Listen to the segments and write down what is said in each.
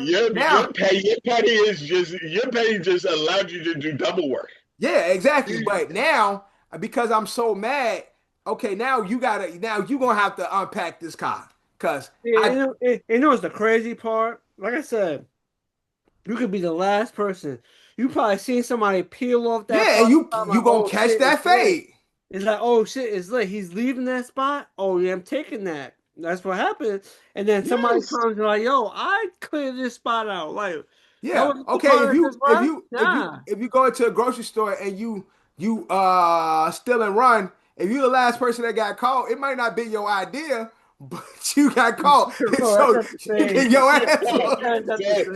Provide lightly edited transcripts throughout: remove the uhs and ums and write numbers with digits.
Now, Your pay just allowed you to do double work. yeah, exactly. But now, because I'm so mad, okay, now you gonna have to unpack this car. Cause Yeah, I what's the crazy part? Like I said, you could be the last person. You probably seen somebody peel off that yeah, and parking you lot. Like, you gonna oh catch shit, that it's lit. fade. It's like, oh shit, it's lit. He's leaving that spot. Oh yeah, I'm taking that. That's what happened. And then somebody Yes. comes and like, yo, I cleared this spot out. Like, that Yeah. was the Okay. part that just left? Nah. If you go into a grocery store and you still and run, if you the last person that got caught, it might not be your idea, but you got caught, and Bro, that's so not the you same. get your ass So, whooped. That's not the a same.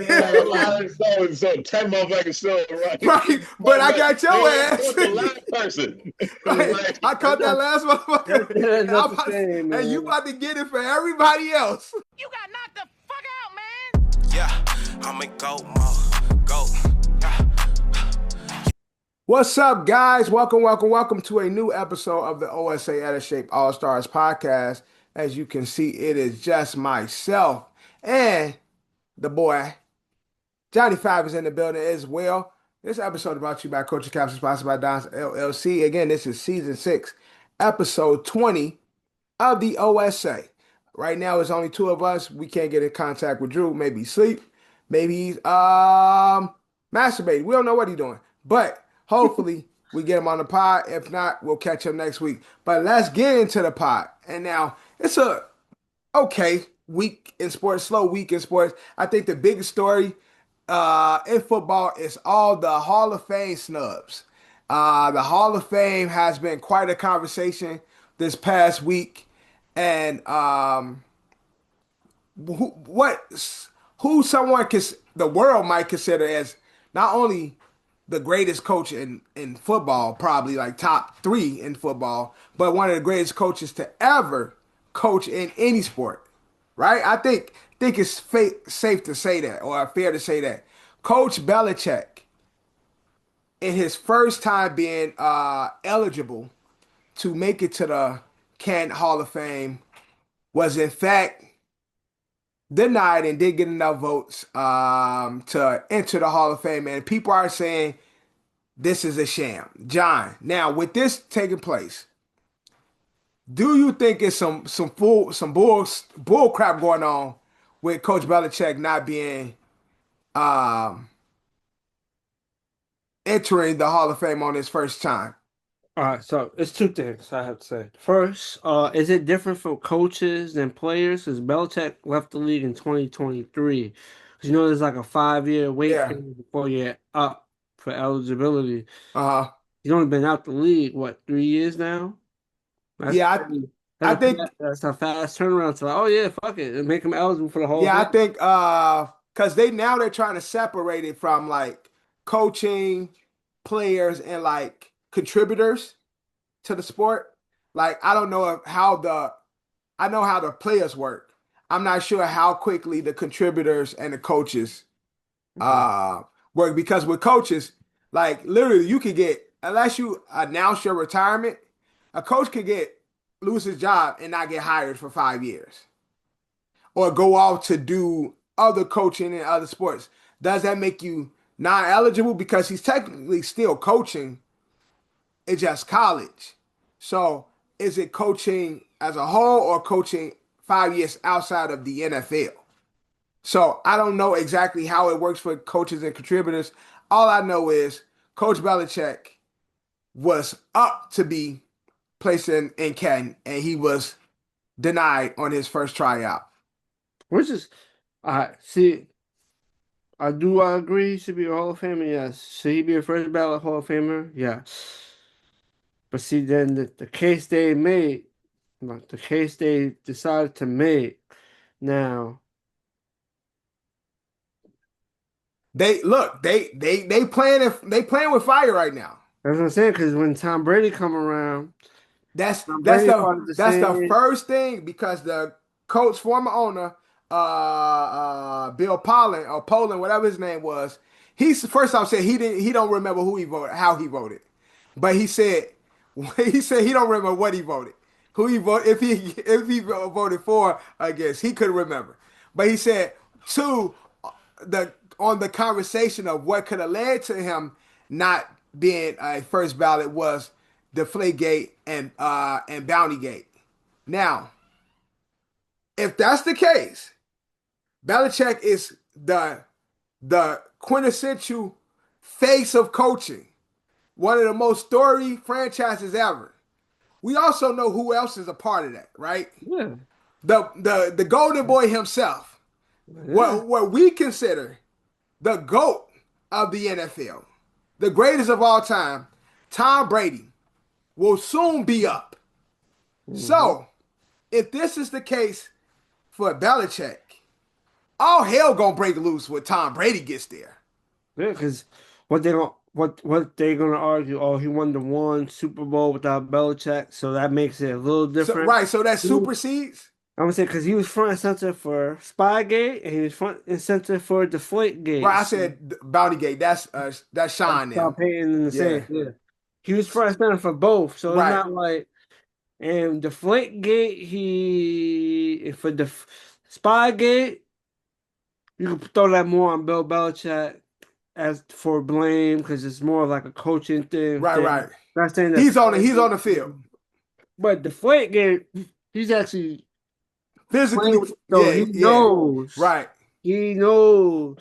lot of so 10 motherfuckers still right. Right? But I got They your only ass. caught the last person. Right? Like, I That's caught that not, last motherfucker, that's and not the same, and you man. about to get it for everybody else. You got knocked the fuck out, man. Yeah, I'm in go mode. Go. What's up, guys? Welcome to a new episode of the OSA Out of Shape All Stars podcast. As you can see, it is just myself and the boy Johnny Five is in the building as well. This episode is brought to you by Coach Capsule, sponsored by Don's LLC. Again, this is season 6, episode 20 of the OSA. Right now, it's only two of us. We can't get in contact with Drew. Maybe he's asleep. Maybe he's masturbating. We don't know what he's doing. But hopefully we get him on the pod. If not, we'll catch him next week. But let's get into the pod. And now it's a okay week in sports, slow week in sports. I think the biggest story in football is all the Hall of Fame snubs. The Hall of Fame has been quite a conversation this past week, and who someone the world might consider as not only the greatest coach in football, probably like top 3 in football, but one of the greatest coaches to ever coach in any sport, right? I think it's safe to say that, or fair to say that Coach Belichick, in his first time being eligible to make it to the Canton Hall of Fame, was in fact denied and didn't get enough votes to enter the Hall of Fame. And people are saying this is a sham. John, now with this taking place, do you think it's some bull crap going on with Coach Belichick not being um, entering the Hall of Fame on his first time? All right, so it's two things I have to say. First, is it different for coaches than players? Because Belichick left the league in 2023. 'Cause there's like a 5-year wait Yeah. period before you're up for eligibility. Uh-huh. He's only been out the league, what, 3 years now? That's Yeah, pretty, I think that's a fast turnaround to like, oh yeah, fuck it, and make him eligible for the whole yeah, I thing. think because they're trying to separate it from like coaching players and like contributors to the sport. Like I don't know I know how the players work. I'm not sure how quickly the contributors and the coaches Okay. uh work, because with coaches, like literally you could get, unless you announce your retirement, a coach could get lose his job and not get hired for 5 years, or go off to do other coaching in other sports. Does that make you not eligible? Because he's technically still coaching, it's just college. So is it coaching as a whole or coaching 5 years outside of the NFL? So I don't know exactly how it works for coaches and contributors. All I know is Coach Belichick was up to be placed in Canton, and he was denied on his first tryout. Which is, I see. I agree he should be a Hall of Famer, yes. Should he be a first ballot Hall of Famer? Yes. But see, then the case they made, like the case they decided to make now, They look, they playing with fire right now. that's what I'm saying, because when Tom Brady come around, That's Tom that's Brady the wanted to that's the say, first thing, because the coach, former owner, Bill Pollen or Poland, whatever his name was, he's first off said he don't remember who he voted, how he voted, but he said he said he don't remember what he voted, who he voted, if he voted for, I guess he couldn't remember, but he said two. the conversation of what could have led to him not being a first ballot was Deflategate and Bountygate. Now, if that's the case, Belichick is the quintessential face of coaching, one of the most storied franchises ever. We also know who else is a part of that, right? Yeah. The Golden Boy himself, Yeah. what we consider the GOAT of the NFL, the greatest of all time, Tom Brady, will soon be up. Mm-hmm. So, if this is the case for Belichick, all hell gonna break loose when Tom Brady gets there. Yeah, because what they gonna argue? Oh, he won the one Super Bowl without Belichick, so that makes it a little So different. right, so that You know, supersedes. I'm gonna say because he was front and center for Spygate and he was front and center for Right, Deflategate. I So said Bountygate. That's that's Sean Sean them. Payton and the Yeah, Saints. Yeah, he was front and center for both, so it's right, not like and Deflategate. He for the Spygate, you can throw that more on Bill Belichick as for blame because it's more of like a coaching thing. right. Not saying that He's on the field but Deflategate, he's actually playing physically. with so Yeah, he yeah, knows. right. He knows.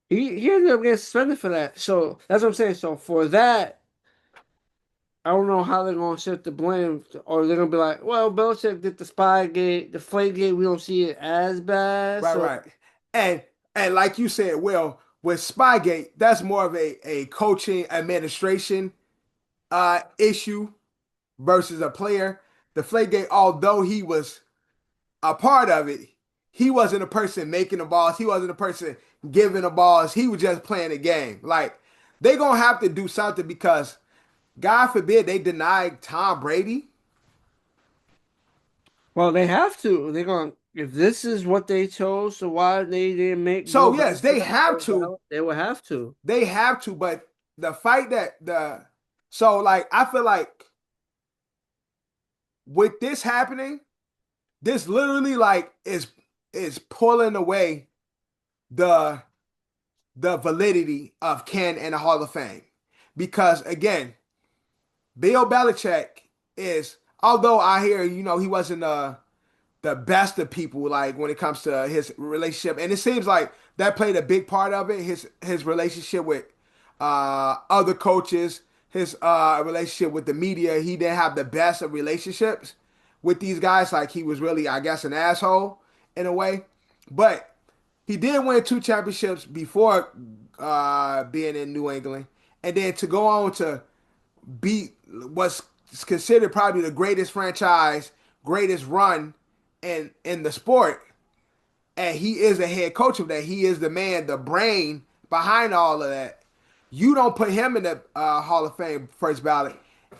He ended up getting suspended for that. So that's what I'm saying. So for that, I don't know how they're gonna shift the blame, or they're gonna be like, "Well, Belichick did the spy gate, the flake gate. We don't see it as bad." Right, So right. And and like you said, well, with Spygate, that's more of a coaching administration issue versus a player. The Flagate, although he was a part of it, he wasn't a person making the balls. He wasn't a person giving the balls. He was just playing the game. Like they gonna have to do something because God forbid they deny Tom Brady. well, they have to. They're going. If this is what they chose, so why they didn't make Bill So yes, they Belichick have first to. ballot? They would have to. They have to, but the fight that the so like I feel like with this happening, this literally like is pulling away the the validity of Ken and the Hall of Fame. Because again, Bill Belichick is although I hear, he wasn't the best of people like when it comes to his relationship. And it seems like that played a big part of it, his relationship with other coaches, his relationship with the media. He didn't have the best of relationships with these guys. Like he was really, I guess, an asshole in a way. But he did win two championships before being in New England. And then to go on to beat what's considered probably the greatest franchise, greatest run in the sport, and he is the head coach of that. He is the man, the brain behind all of that. You don't put him in the Hall of Fame first ballot.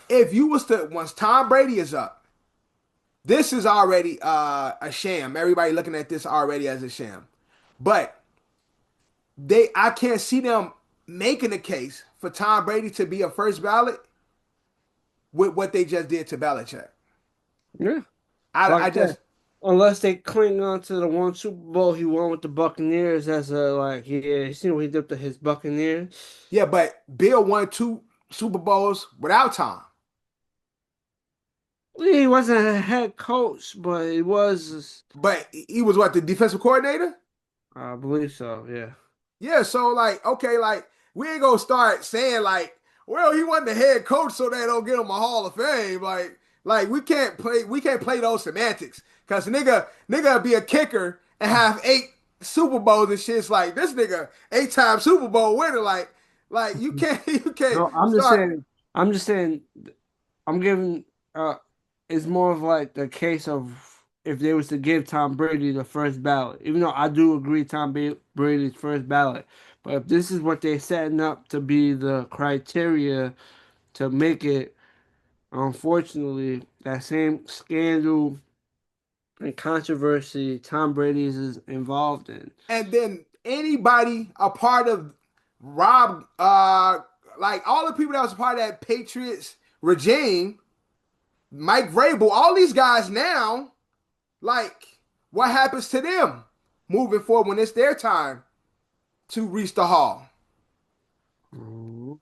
If you was to once Tom Brady is up, this is already a sham. Everybody looking at this already as a sham, but I can't see them making a case for Tom Brady to be a first ballot with what they just did to Belichick. Yeah, I like just that. Unless they cling on to the one Super Bowl he won with the Buccaneers as a like, yeah, you see what he did to his Buccaneers. yeah, but Bill won two Super Bowls without Tom. He wasn't a head coach, but he was, But he was what, the defensive coordinator? I believe so. Yeah. Yeah, so like, okay, like we ain't gonna start saying like, well, he wasn't the head coach, so they don't get him a Hall of Fame. Like we can't play those semantics. Cause nigga be a kicker and have 8 Super Bowls and shit's like this nigga 8-time Super Bowl winner. Like you can't you can't No, I'm just start. saying. I'm just saying. I'm giving. It's more of like the case of if they was to give Tom Brady the first ballot, even though I do agree Brady's first ballot, but if this is what they're setting up to be the criteria to make it, unfortunately, that same scandal and controversy Tom Brady is involved in. And then anybody a part of Rob, like all the people that was a part of that Patriots regime, Mike Vrabel, all these guys now, like what happens to them? moving forward when it's their time to reach the Hall. Mm.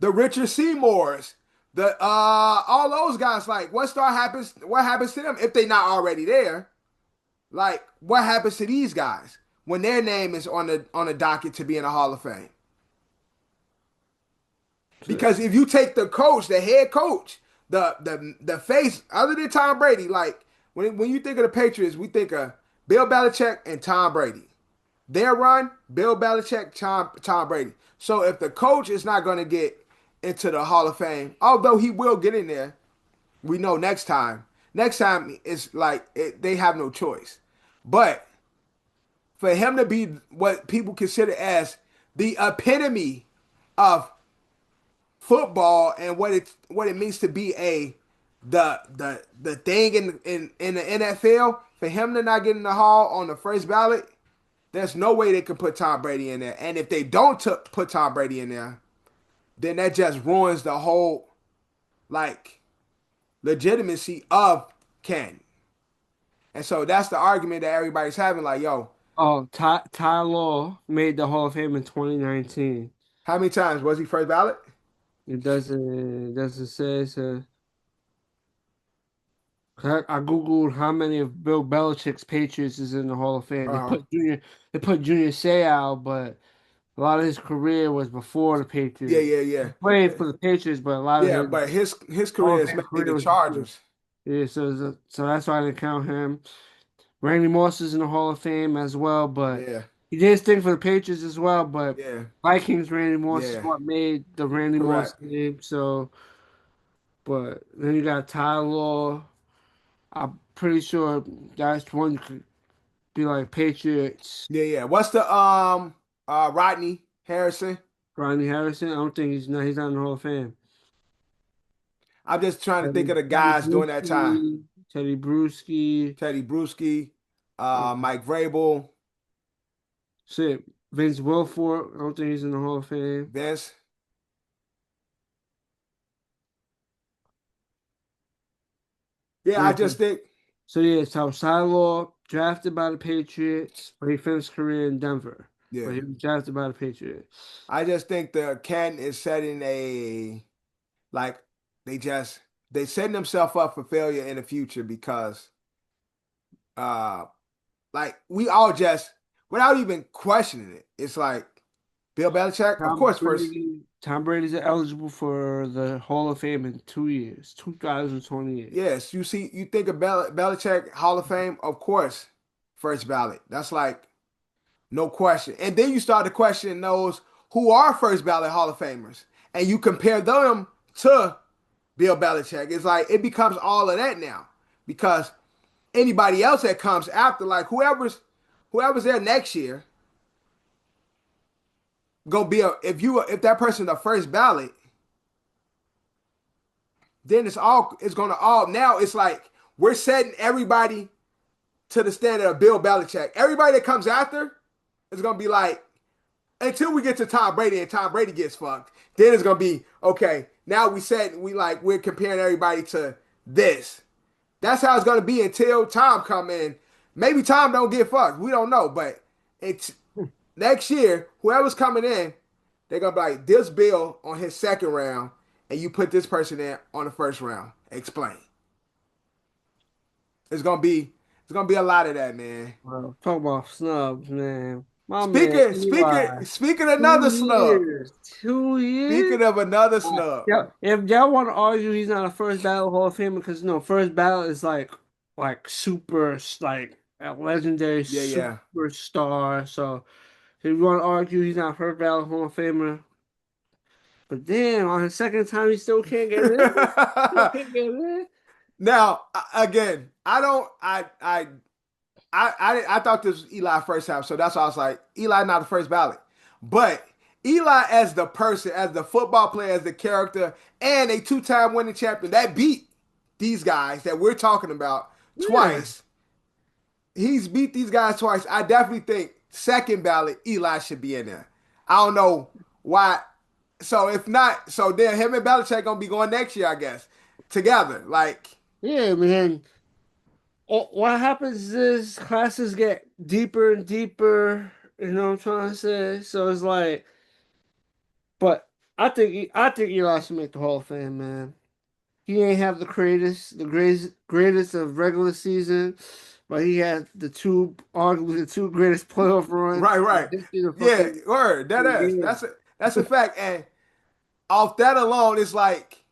The Richard Seymours, the all those guys. Like, what happens to them if they not already there? Like, what happens to these guys when their name is on the docket to be in the Hall of Fame? So, Because if you take the coach, the head coach, the face, other than Tom Brady, like when you think of the Patriots, we think of Bill Belichick and Tom Brady. Their run, Bill Belichick, Tom Brady. So if the coach is not going to get into the Hall of Fame, although he will get in there, we know next time. Next time it's like they have no choice. But for him to be what people consider as the epitome of football and what it means to be a the thing in the NFL, for him to not get in the Hall on the first ballot, there's no way they could put Tom Brady in there. And if they don't put Tom Brady in there, then that just ruins the whole like legitimacy of Ken. And so that's the argument that everybody's having. Like, yo, oh, Ty Law made the Hall of Fame in 2019. how many times was he first ballot? It doesn't say. So I googled how many of Bill Belichick's Patriots is in the Hall of Fame. Uh, They put Junior Seau, but a lot of his career was before the yeah, Patriots. yeah, He yeah, played for the Patriots, but a lot of yeah. his But his Hall career of is Fame mainly career the was before. Chargers. Yeah, so that's why I didn't count him. Randy Moss is in the Hall of Fame as well, but Yeah, he did his thing for the Patriots as well. But yeah, Vikings Randy Moss is yeah. what made the Randy Moss Correct. name. So, but then you got Ty Law. I'm pretty sure that's one could be like Patriots. Yeah, yeah. What's the Rodney Harrison? Rodney Harrison. I don't think he's not in the Hall of Fame. I'm just trying to think of the Teddy guys during that time. Bruschi, Teddy Bruschi, Teddy Bruschi, uh, Mike Vrabel, shit, Vince Wilfork. I don't think he's in the Hall of Fame. Vince. Yeah, I Yeah, just think. so Law drafted by the Patriots, but he finished his career in Denver. But Yeah, he was drafted by the Patriots. I just think the Canton is setting a like they just they setting themselves up for failure in the future because uh like we all just without even questioning it, it's like Bill Belichick, of course, first. Tom Brady's eligible for the Hall of Fame in 2 years, 2028. Yes, you see, you think of Belichick Hall of Fame, of course, first ballot. That's like no question. And then you start to question those who are first ballot Hall of Famers, and you compare them to Bill Belichick. It's like it becomes all of that now because anybody else that comes after, like whoever's there next year, gonna be a if that person's the first ballot, then it's gonna all now it's like we're setting everybody to the standard of Bill Belichick. Everybody that comes after is gonna be like until we get to Tom Brady and Tom Brady gets fucked, then it's gonna be okay. Now we're comparing everybody to this. That's how it's gonna be until Tom come in. Maybe Tom don't get fucked. We don't know, but it's next year. Whoever's coming in, they're gonna be like this Bill on his second round, and you put this person in on the first round. Explain. It's gonna be a lot of that, man. Well, talk about snubs, man. My man, Speaking of two another snub. years, 2 years. Speaking of another snub. Yeah, if y'all want to argue he's not a first ballot Hall of Famer, because first ballot is like super like a legendary Yeah, yeah. superstar. So if you want to argue he's not first ballot Hall of Famer, but then on his second time he still can't get in. Still can't get in. Now, again, I don't. I thought this was Eli first time, so that's why I was like, Eli not the first ballot, but Eli as the person, as the football player, as the character, and a two-time winning champion that beat these guys that we're talking about Yeah. twice. He's beat these guys twice. I definitely think second ballot Eli should be in there. I don't know why. So if not, so then him and Belichick gonna be going next year, I guess, together. Like, Yeah, man. what happens is classes get deeper and deeper. You know what I'm trying to say? So it's like, but I think Eli should make the Hall of Fame, man. He ain't have the greatest of regular season, but he had arguably the two greatest playoff runs Right, in right. the history of Yeah, fucking word. That the is. game. That's a fact. And off that alone, it's like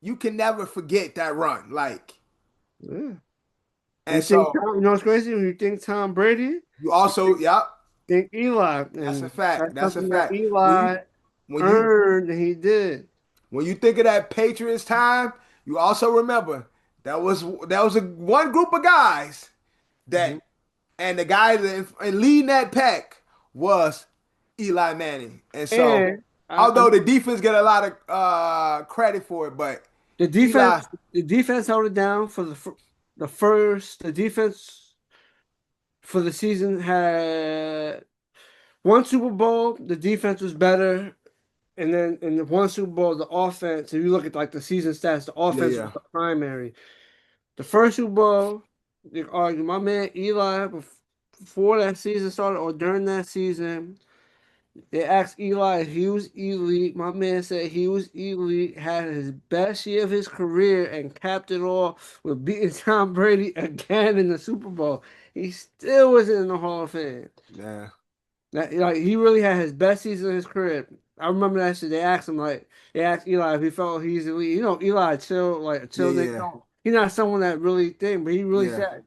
you can never forget that run. Like, Yeah. and so You know what's crazy? When you think Tom Brady, you you also, yeah, think Eli, that's a and fact. that's That's a something that fact. Eli When you earned, and he did. when you think of that Patriots time, you also remember that was a one group of guys that, Mhm. and the guy that and leading that pack was Eli Manning. And so, And I although the defense get a lot of credit for it, but The Eli, defense held it down for the defense for the season had one Super Bowl. The defense was better, and then in the one Super Bowl, the offense. If you look at like the season stats, the yeah, offense yeah, was the primary. The first Super Bowl, they argue my man Eli before that season started or during that season. They asked Eli if he was elite. My man said he was elite, had his best year of his career, and capped it off with beating Tom Brady again in the Super Bowl. He still wasn't in the Hall of Fame. yeah, Like he really had his best season of his career. I remember that shit. They asked Eli if he felt he's elite. You know, Eli yeah, chill. They yeah, don't. He's not someone that really think, but he really yeah.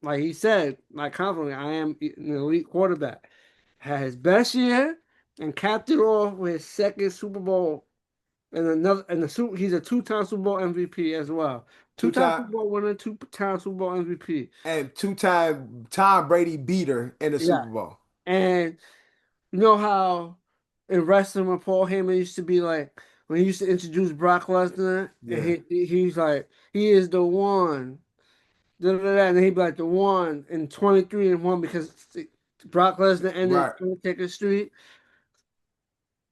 said, he said, like confidently, I am an elite quarterback. Had his best year and capped it off with his second Super Bowl and another and he's a two-time Super Bowl MVP as well. Two Two-time time Super Bowl winner, two-time Super Bowl MVP. and two-time Tom Brady beater in the Yeah. Super Bowl. And you know how in wrestling when Paul Heyman used to be like when he used to introduce Brock Lesnar and Yeah, he's like he is the one, da, da, da, and then he'd be like the one in 23-1 because Brock Lesnar ended right. Undertaker Streak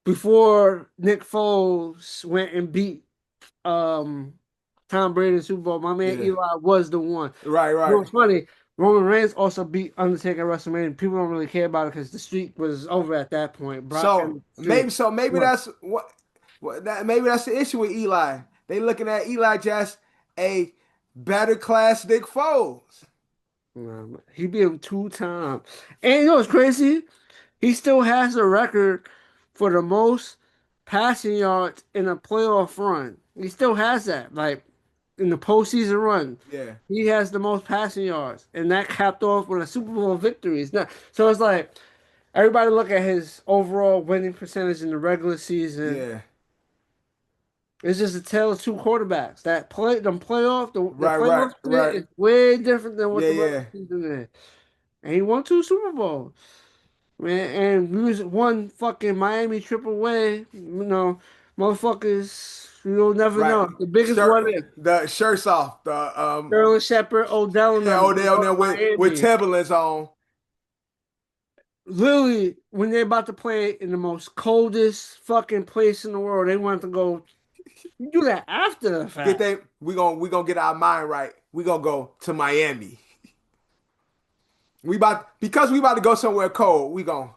before Nick Foles went and beat um Tom Brady in the Super Bowl. My man Yeah, Eli was the one. right, You know right. what's funny? Roman Reigns also beat Undertaker at WrestleMania. People don't really care about it because the streak was over at that point. Brock So ended the streak. maybe What? that's what that maybe that's the issue with Eli. They looking at Eli just a better class Nick Foles. He beat him 2 times. And you know what's crazy? He still has the record for the most passing yards in a playoff run. He still has that. Like in the postseason run, Yeah, he has the most passing yards, and that capped off with a Super Bowl victory. So it's like everybody look at his overall winning percentage in the regular season. yeah. It's just a tale of two quarterbacks. The Right, right, playoff shit right. is way different than what Yeah, the regular yeah. season is. And he won 2 Super Bowls. Man, and we was one fucking Miami trip away. Motherfuckers, you'll never Right. know. The biggest Shirt what if. the shirts off. The Sterling Shepard, Odell, and yeah, them Odell go to there with Miami. Timberlands on. Literally, when they're about to play in the most coldest fucking place in the world, they want to go. You do that after the Get fact. they we gonna get our mind right. We gonna go to Miami. We about to go somewhere cold. We gonna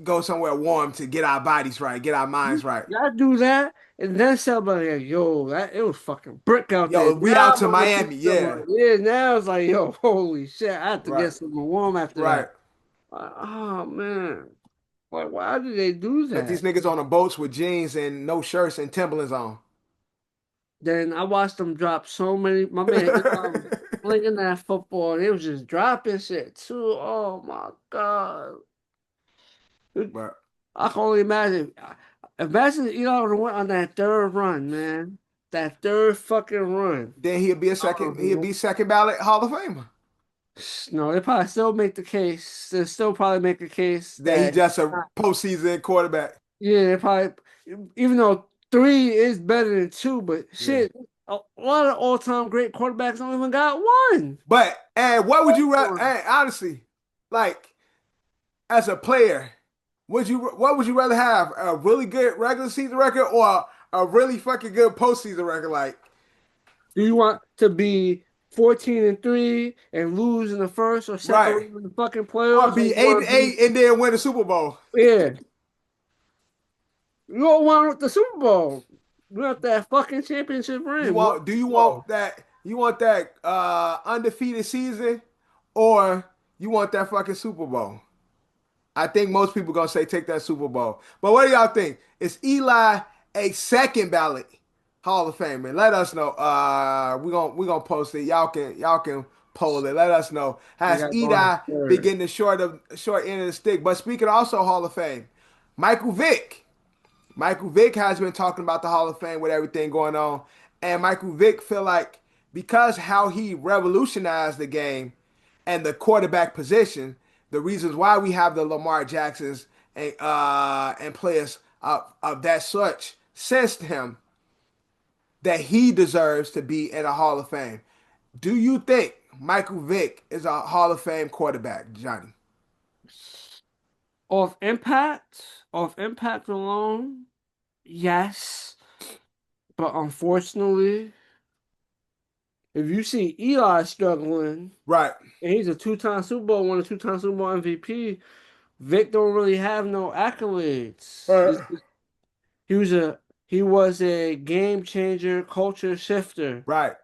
go somewhere warm to get our bodies right, get our minds right. Y'all do that, and then somebody like, yo, it was fucking brick out there. Yo, we Now out I'm to gonna get Miami. some. Yeah. Yeah, now it's like, yo, holy shit, I have to Right. get something warm after Right. that. Oh man, like why did they do Got these that? niggas on the boats with jeans and no shirts and Timberlands on. Then I watched them drop so many. My man Eli was flinging that football, and it was just dropping shit too. Oh my god. But I can only imagine. Imagine Eli would have went on that third run, man. That third fucking run. then he'll Oh, be second ballot Hall of Famer. no, they probably still make the case. They still probably make a case That he that just a postseason quarterback. yeah, they probably even though three is better than two, but Yeah. shit, a lot of all-time great quarterbacks don't even got one. But and what would you rather? One. And honestly, like as a player, what would you rather have? A really good regular season record or a really fucking good postseason record? Like Do you want to be 14-3 and lose in the first or second Right. round of the fucking Or playoffs, or be you eight want and to be eight and then win the Super Bowl. yeah. You don't want the Super Bowl. You want that fucking championship ring. You want Do the you Super Bowl. want that undefeated season, or you want that fucking Super Bowl? I think most people gonna say take that Super Bowl. But what do y'all think? Is Eli a second ballot Hall of Famer? Let us know. We gonna post it. Y'all can poll it. Let us know. You Has got going Eli been third. getting the short end of the stick? But speaking also Hall of Fame, Michael Vick. Michael Vick has been talking about the Hall of Fame with everything going on, and Michael Vick feel like because how he revolutionized the game and the quarterback position, the reasons why we have the Lamar Jacksons and players of that such since him that he deserves to be in a Hall of Fame. Do you think Michael Vick is a Hall of Fame quarterback, Johnny? Off impact alone, yes. But unfortunately, if you see Eli struggling, Right. and he's a two-time Super Bowl winner, two-time Super Bowl MVP, Vic don't really have no accolades. Uh, He was a he was a game changer, culture shifter. right.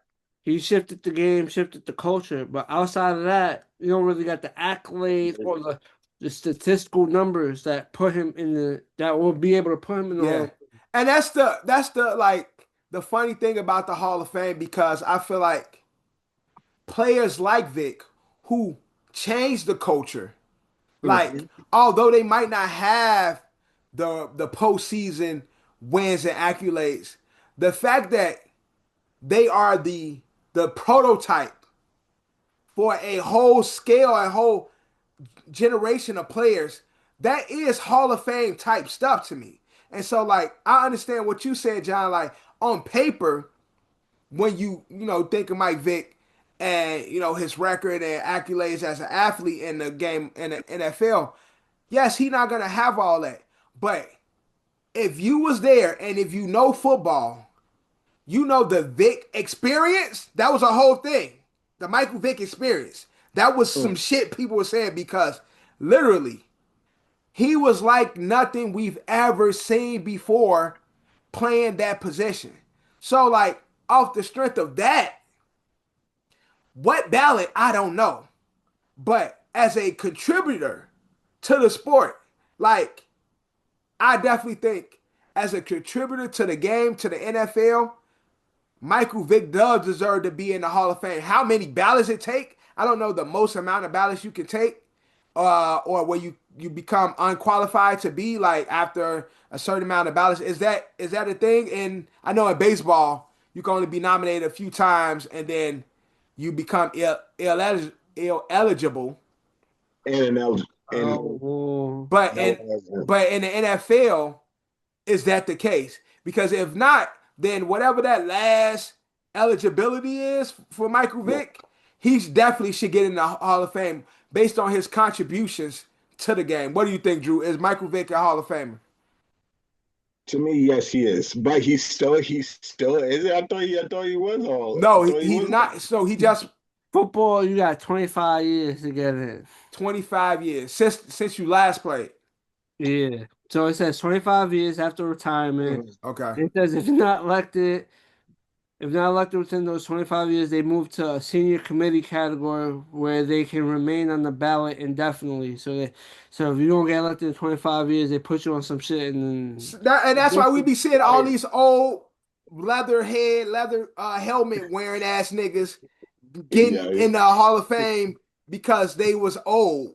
He shifted the game, shifted the culture. But outside of that, you don't really got the accolades or the statistical numbers that put him in the that will be able to put him in the Hall Yeah. of And that's the like the funny thing about the Hall of Fame because I feel like players like Vic who changed the culture, like Fame. although they might not have the postseason wins and accolades, the fact that they are the prototype for a whole scale, a whole generation of players, that is Hall of Fame type stuff to me. And so, like, I understand what you said, John. Like, on paper, when you think of Mike Vick and his record and accolades as an athlete in the game in the NFL, yes, he's not gonna have all that. But if you was there and if you know football, you know the Vick experience. That was a whole thing. The Michael Vick experience. That was some shit people were saying because literally he was like nothing we've ever seen before playing that position. So like off the strength of that, what ballot I don't know, but as a contributor to the sport, like I definitely think as a contributor to the game to the NFL, Michael Vick does deserve to be in the Hall of Fame. How many ballots it take? I don't know the most amount of ballots you can take, or where you become unqualified to be like after a certain amount of ballots. Is that a thing? And I know in baseball you can only be nominated a few times and then you become ill eligible. And that and Oh, well, But that in was but in the NFL, is that the case? Because if not, then whatever that last eligibility is for Michael Vick, he definitely should get in the Hall of Fame based on his contributions to the game. What do you think, Drew? Is Michael Vick a Hall of Famer? to me, yes, he is. But he still is it? I thought he was all. I No, thought he he's was. not. So he just football, you got 25 years to get in. 25 years since you last played. Yeah. So it says 25 years after retirement. Mhm. Okay. It says if not elected within those 25 years, they move to a senior committee category where they can remain on the ballot indefinitely. So if you don't get elected in 25 years, they put you on some shit and And that's why we be seeing all Right. these old leather helmet wearing ass niggas getting Yeah. in the Hall of Fame because they was old.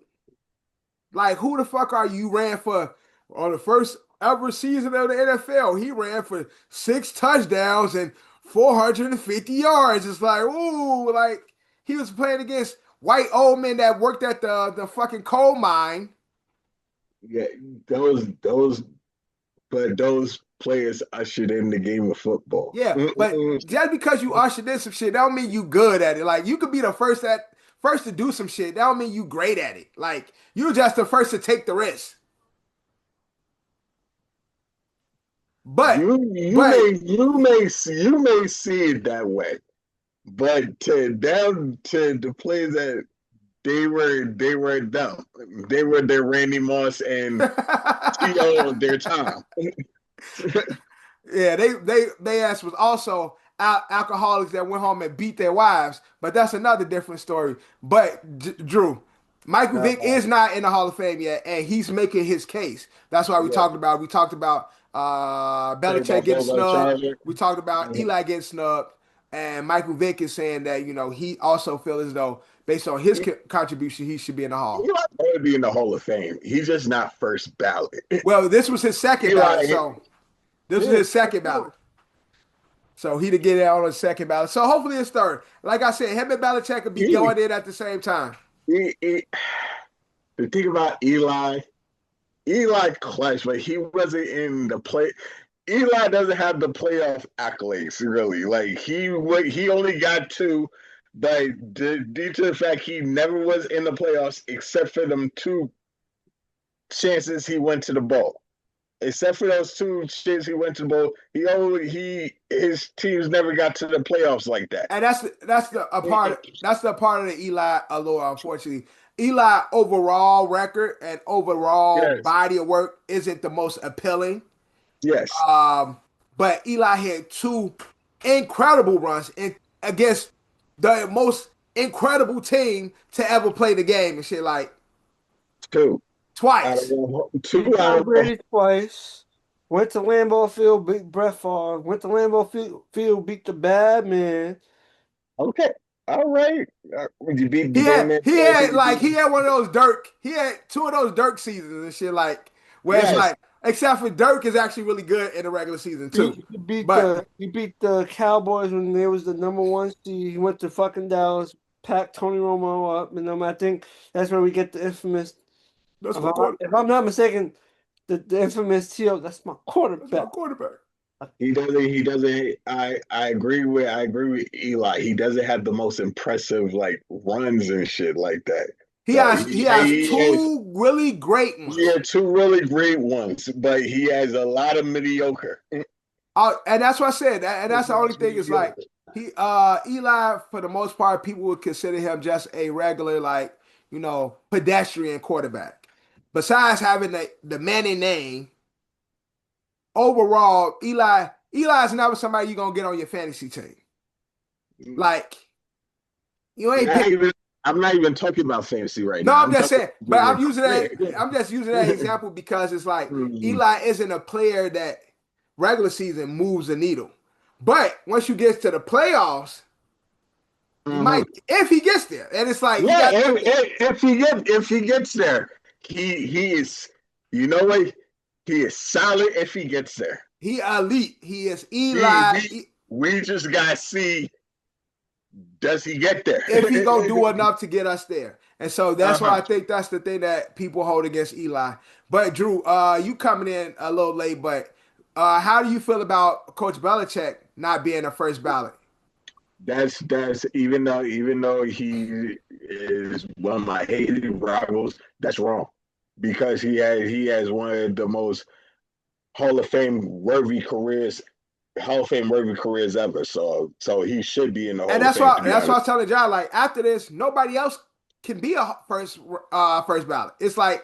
Like, who the fuck are you? You ran for on the first ever season of the NFL. He ran for 6 touchdowns and 450 yards. It's like, ooh, like he was playing against white old men that worked at the fucking coal mine. Yeah. Those but those players ushered in the game of football. Yeah, but Mm-mm. just because you ushered in some shit, that don't mean you good at it. Like you could be the first to do some shit. That don't mean you great at it. Like you just the first to take the risk. But You but may see it that way. but to down to the players that they were dumb. They were their Randy Moss and T.O. of their time. Yeah, they ass was also alcoholics that went home and beat their wives, but that's another different story. But Drew, Michael Vick is not in the Hall of Fame yet, and he's making his case. That's why Yeah. we talked about Say Belichick about getting Bill snubbed. Charger. We talked about Mhm. Eli getting snubbed, and Michael Vick is saying that he also feels as though based on his contribution he should be in the Hall. Eli would be in the Hall of Fame. He's just not first ballot. Well, this was his second ballot, Eli, so this was Yeah, his second ballot. So he to get it on a second ballot. So hopefully it's third. Like I said, him and Belichick could be he, going in at the same time. he, the thing about Eli clutch, but he wasn't in the play. Eli doesn't have the playoff accolades really. Like he only got two, but due to the fact he never was in the playoffs except for them two chances he went to the bowl. Except for those two chances he went to the bowl, his teams never got to the playoffs like that. And that's the part of the Eli allure, unfortunately. Eli overall record and overall Yes, body of work isn't the most appealing. yes, But Eli had two incredible runs against the most incredible team to ever play the game and shit like two out twice. of Beat two out Tom of Brady twice. Went to Lambeau Field, beat Brett Favre. Went to Lambeau Field, beat the bad man. okay. All right, you beat He the damn had man he twice. had And you like beat he had one of those Dirk. He had two of those Dirk seasons and shit like where it's yes, like except for Dirk is actually really good in the regular season too. But He beat the Cowboys when they was the number one seed. He went to fucking Dallas, packed Tony Romo up, and I think that's where we get the infamous. that's my quarter, If I'm not mistaken, the infamous T.O. That's my that's my quarterback. quarterback. he doesn't. I agree with Eli. He doesn't have the most impressive like runs and shit like that. So He he has he has two really great he ones. had two really great ones, but he has a lot of mediocre. And that's what I said. And that's the only That's thing is like mediocre. Eli, for the most part, people would consider him just a regular, like, pedestrian quarterback. Besides having the Manning name, overall, Eli is never somebody you're gonna get on your fantasy team. Like, you ain't Not pick. even, I'm not even talking about fantasy right No, now. I'm I'm just talking saying, but about career. I'm just using that example because it's like Mhm. Eli isn't a player that regular season moves the needle. But once you get to the playoffs, he might if he gets there. And it's like he Yeah, got if he gets there, he is. You know what? He is solid if he gets there. he elite. He is We Eli. we we just gotta see, does he get there? If he gonna do enough to get us there. And so that's why Uh-huh. I think that's the thing that people hold against Eli. But Drew, you coming in a little late, but how do you feel about Coach Belichick not being a first ballot? That's even though he is one of my hated rivals, that's wrong because he has one of the most Hall of Fame worthy careers, Hall of Fame worthy careers ever. So he should be in the And Hall of Fame, to be that's why I honest. was telling John, like after this, nobody else can be a first ballot. It's like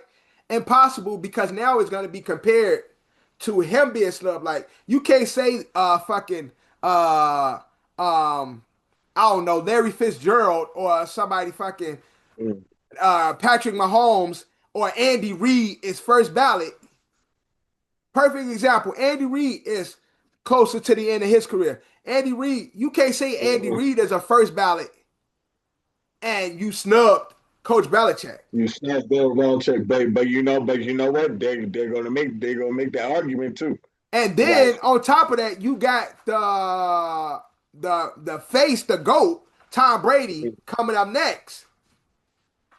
impossible because now it's gonna be compared to him being snubbed. Like you can't say fucking um I don't know, Larry Fitzgerald or somebody fucking Mm. Patrick Mahomes or Andy Reid is first ballot. Perfect example. Andy Reid is closer to the end of his career. Andy Reid, you can't say Andy Reid is a first ballot and you snubbed Coach Belichick. You snap Bill Belichick, but you know what? They're gonna make that argument too. And Like then on top of that, you got the face, the GOAT, Tom Brady, coming up next.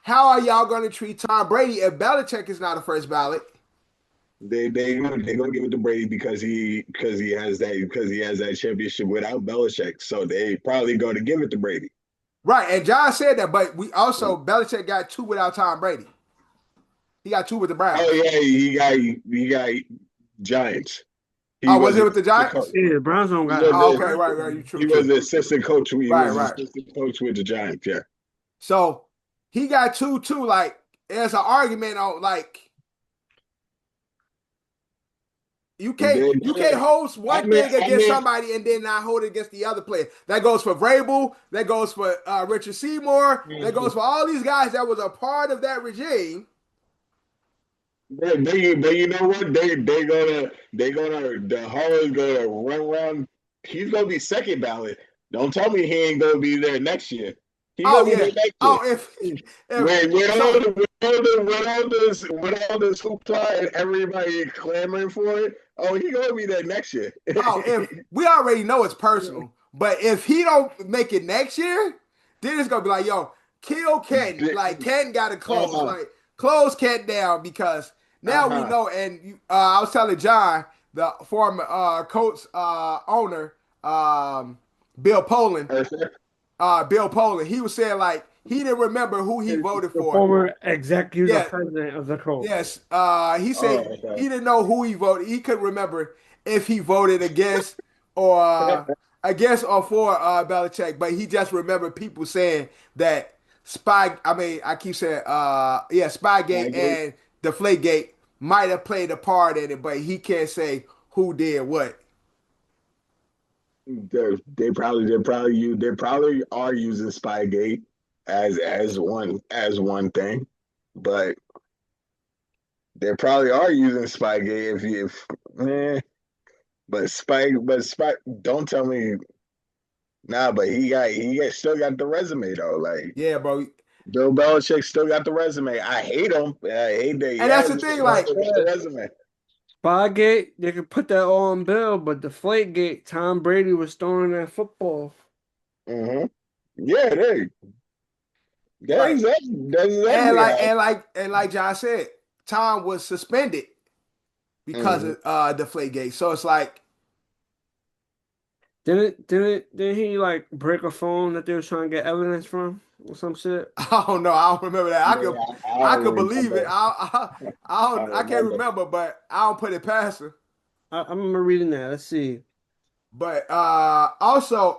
How are y'all going to treat Tom Brady if Belichick is not a first ballot? they're gonna give it to Brady because he has that championship without Belichick. So they probably going to give it to Brady. Right, and John said that, but we also Belichick got two without Tom Brady. He got two with the Oh Browns. yeah, he got Giants. He Oh, was was it the with the assistant Giants? coach. Yeah, the Browns don't He got was no Oh, the okay, first. right. You he true, was true. the assistant coach. He Right, was the right. assistant coach with the Giants. Yeah. So he got two, two. Like, there's an argument on like Then you can't hold one I mean, thing I against mean, somebody and then not hold it against the other player. That goes for Vrabel. That goes for Richard Seymour. That goes for all these guys that was a part of that regime. but you know what? They gonna the Hall is gonna run around. He's gonna be second ballot. Don't tell me he ain't gonna be there next year. He Oh gonna be yeah. there next year. Oh if With all so. the with all this hoopla and everybody clamoring for it, oh, he gonna be there next year. Oh, if we already know it's personal, but if he don't make it next year, then it's gonna be like, yo, kill Ken. Like Ken got to close, Uh-huh. like close Ken down because now we Uh-huh. know. And I was telling John, the former Colts owner, Bill Poland, Bill Poland, he was saying like he didn't remember who he voted The for. former executive Yeah, president of the Colts. yes. He said Oh, he didn't know who he voted. He couldn't remember if he voted against or against or for Belichick, but he just remembered people saying that Spy. I mean, I keep saying, yeah, Spygate okay. and Deflategate might have played a part in it, but he can't say who did what. They probably are using Spygate as one thing, but they probably are using Spygate if but Spy don't tell me nah, but still got the resume though. Like Yeah, bro. Bill Belichick still got the resume. I hate him. I hate that he And that's has the it, thing, but he like, still got the resume. Spygate, they could put that all on Bill, but Deflategate, Tom Brady was throwing that football. Hmm. Yeah, right. that's exactly how. And like John said, Tom was suspended because Hmm. of Deflategate. So it's like, Didn't he like break a phone that they were trying to get evidence from or some shit? I don't know. I don't remember that. Yeah, I I don't could believe it. remember. I don't I can't remember. remember, but I don't put it past her. I remember reading that. Let's see. But also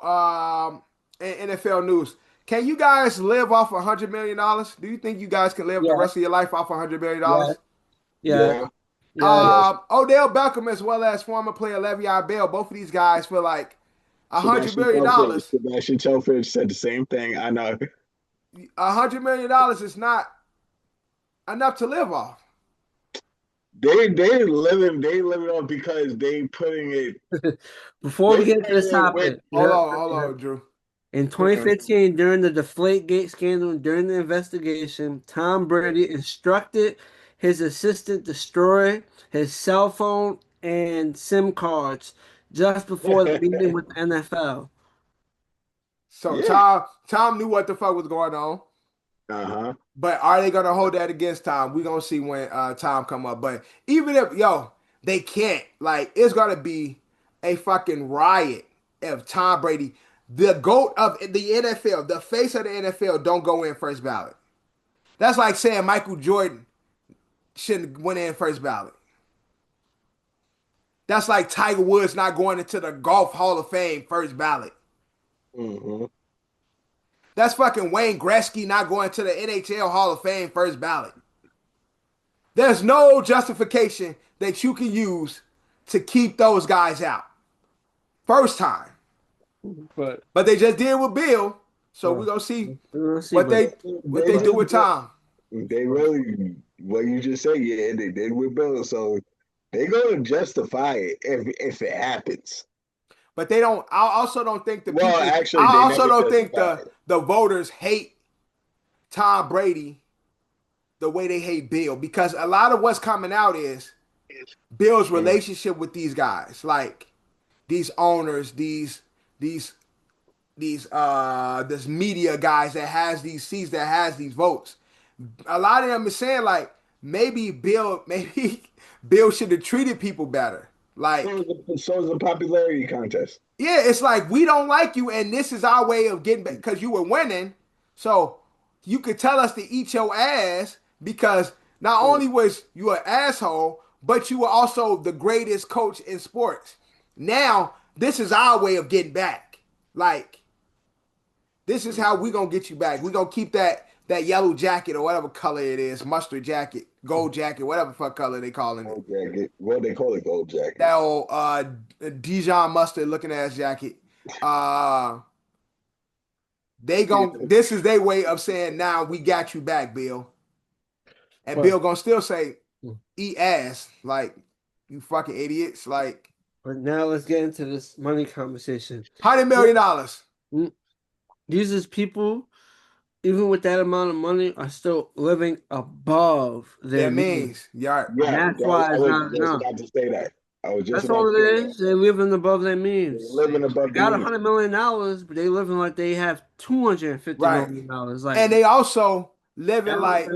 in NFL news, can you guys live off $100 million? Do you think you guys can live the Yeah, rest of your life off $100 million? yeah, yeah, Yeah. yeah. Yes. Odell Beckham as well as former player Le'Veon Bell, both of these guys feel like Sebastian Telfair. $100 million. Sebastian Telfair said the same thing. I know. $100 million is not enough to live off. They living on because Before we they get to putting this it with topic, yeah, Hold yeah. on, Drew. In 2015, during the Deflategate scandal, during the investigation, Tom Brady instructed his assistant destroy his cell phone and SIM cards just before the meeting with the NFL. So yeah. Tom knew what the fuck was going on. Uh-huh. But are they gonna hold that against Tom? We're gonna see when Tom come up. But even if they can't, like it's gonna be a fucking riot if Tom Brady, the GOAT of the NFL, the face of the NFL, don't go in first ballot. That's like saying Michael Jordan shouldn't went in first ballot. That's like Tiger Woods not going into the Golf Hall of Fame first ballot. Hmm. That's fucking Wayne Gretzky not going to the NHL Hall of Fame first ballot. There's no justification that you can use to keep those guys out. First time. But But they just did with Bill. So we're uh, gonna see let's see, what but they do with Tom. They really what you just said, yeah, they did with Bill. So they're gonna justify it if it happens. But they don't. I also don't think the Well, people. actually, I they also never don't think justified it. the voters hate Tom Brady the way they hate Bill because a lot of what's coming out is Bill's Mm. relationship with these guys, like these owners, these this media guys that has these seats that has these votes. A lot of them is saying like maybe Bill should have treated people better. Like So is the popularity contest. yeah, it's like we don't like you, and this is our way of getting back because you were winning. So you could tell us to eat your ass because not only was you an asshole, but you were also the greatest coach in sports. Now, this is our way of getting back. Like, this is how we gonna get you back. We gonna keep that yellow jacket or whatever color it is, mustard jacket, gold jacket, whatever fuck color they calling it. Gold jacket. What they call it, gold jacket. That old Dijon mustard looking ass jacket. Uh this is their way of saying now we got you back, Bill. And But- Bill gonna still say eat ass, like you fucking idiots. Like But now let's get into this money conversation. $100 million. These is people, even with that amount of money, are still living above their That means. means yeah. Yeah, That's why I it's was not just enough. about to say that. I was just That's about all to it say is. They're living above their means. They're living above They got their means. $100 million, but they living like they have $250 Right. million. Like, And they also living that like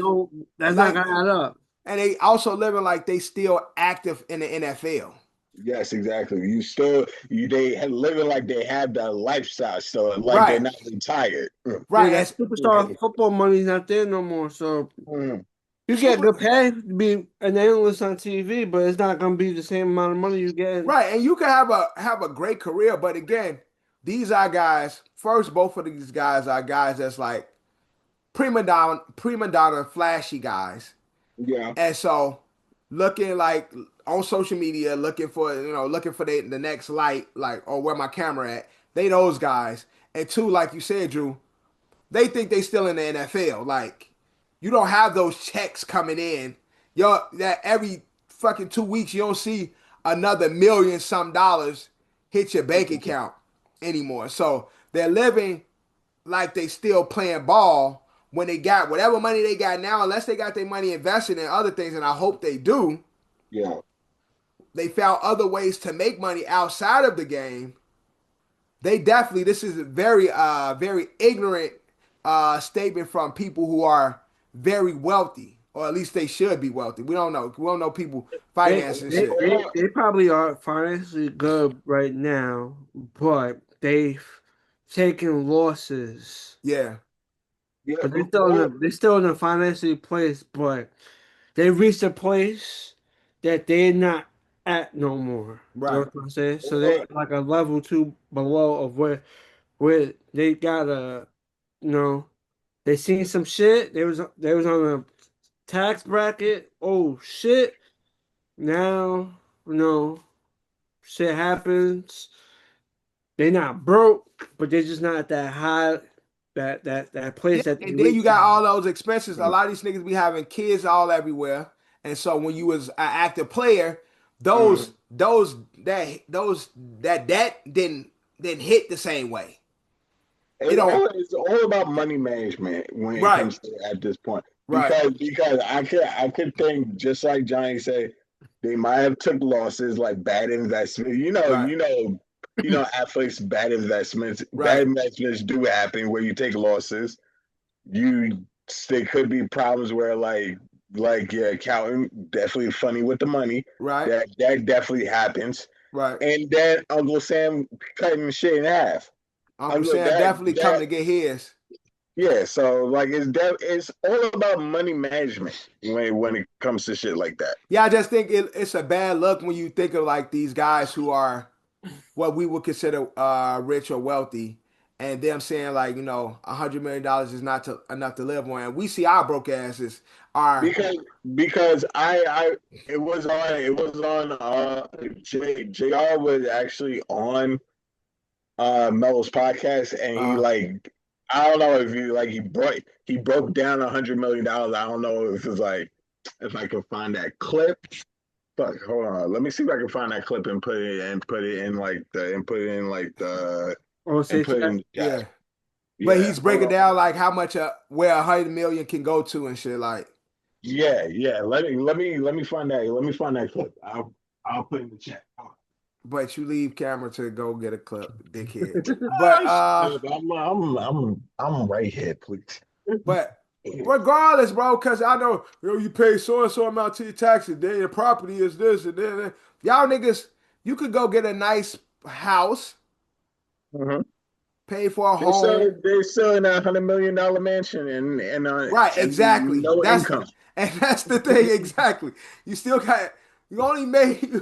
that's like- not gonna add up. and they also living like they still active in the NFL. Yes, exactly. They living like they have the lifestyle, so like Right. they're not retired. Right. Yeah, As- that superstar football money's not there no more. So Mm. you get good pay to be an analyst on TV, but it's not gonna be the same amount of money you get. Right, and you can have a great career, but again, these are guys. First, both of these guys are guys that's like prima donna, flashy guys, Yeah, and so looking like on social media, looking for the next light, like or where my camera at. They those guys, and two, like you said, Drew, they think they still in the NFL. Like you don't have those checks coming in. That every fucking 2 weeks you don't see another million some dollars hit your bank account anymore. So they're living like they still playing ball when they got whatever money they got now, unless they got their money invested in other things, and I hope they do. yeah. They found other ways to make money outside of the game. They definitely, this is a very very ignorant statement from people who are very wealthy, or at least they should be wealthy. We don't know. We don't know people financing They, shit. they probably are financially good right now, but they've taken losses. Yeah, Yeah, But they're still in a financially place, but they reached a place that they're not at no more. Right. You know what I'm saying? So they're like a level 2 below of where they gotta, they seen some shit. They was on a tax bracket. Oh shit. Now, shit happens. They're not broke, but they're just not at that high that place that and then you got all those expenses. A lot of these niggas be having kids all everywhere, and so when you was an active player, that didn't hit the same way. It's all about money management when it Right. comes to at this point. Right. Because I could think just like Johnny said, they might have took losses like bad investment. Right. Athletes bad investments. Right. Bad investments do happen where you take losses. There could be problems where like your accountant definitely funny with the money. Right. That definitely happens. Right. And then Uncle Sam cutting shit in half. Uncle Sam definitely coming to get his. Yeah, so like it's all about money management when it comes to shit like that. Yeah, I just think it's a bad look when you think of like these guys who are what we would consider rich or wealthy, and them saying like $100 million is not enough to live on, and we see our broke asses are because it was on JR was actually on Melo's podcast, and he I don't know if he broke down $100 million. I don't know if I can find that clip. Fuck, hold on. Let me see if I can find that clip and put it in the yeah. But he's breaking down like how much where $100 million can go to and shit like. Yeah. Let me find that. Let me find that clip. I'll put in the chat. But you leave camera to go get a clip, dickhead. But I'm right here, please. But regardless, bro, because I know you pay so and so amount to your taxes, then your property is this, and then y'all niggas, you could go get a nice house, pay for a home. They're selling a $100 million mansion and right, exactly. No income. And that's the thing, exactly. You still got You only made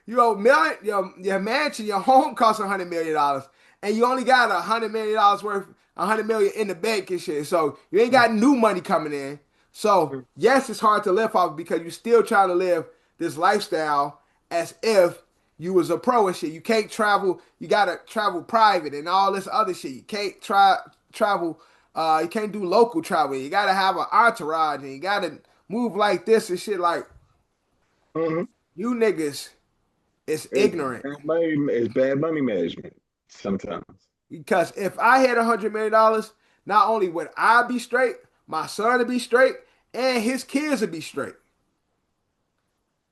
your million, your mansion, your home costs $100 million, and you only got $100 million worth, 100 million in the bank and shit. So you ain't got new money coming in. So yes, it's hard to live off because you're still trying to live this lifestyle as if you was a pro and shit. You can't travel. You gotta travel private and all this other shit. You can't travel. You can't do local travel. You gotta have an entourage and you gotta move like this and shit. Like Hmm. you niggas is It's ignorant. bad money. It's bad money management sometimes. Because if I had $100 million, not only would I be straight, my son would be straight, and his kids would be straight.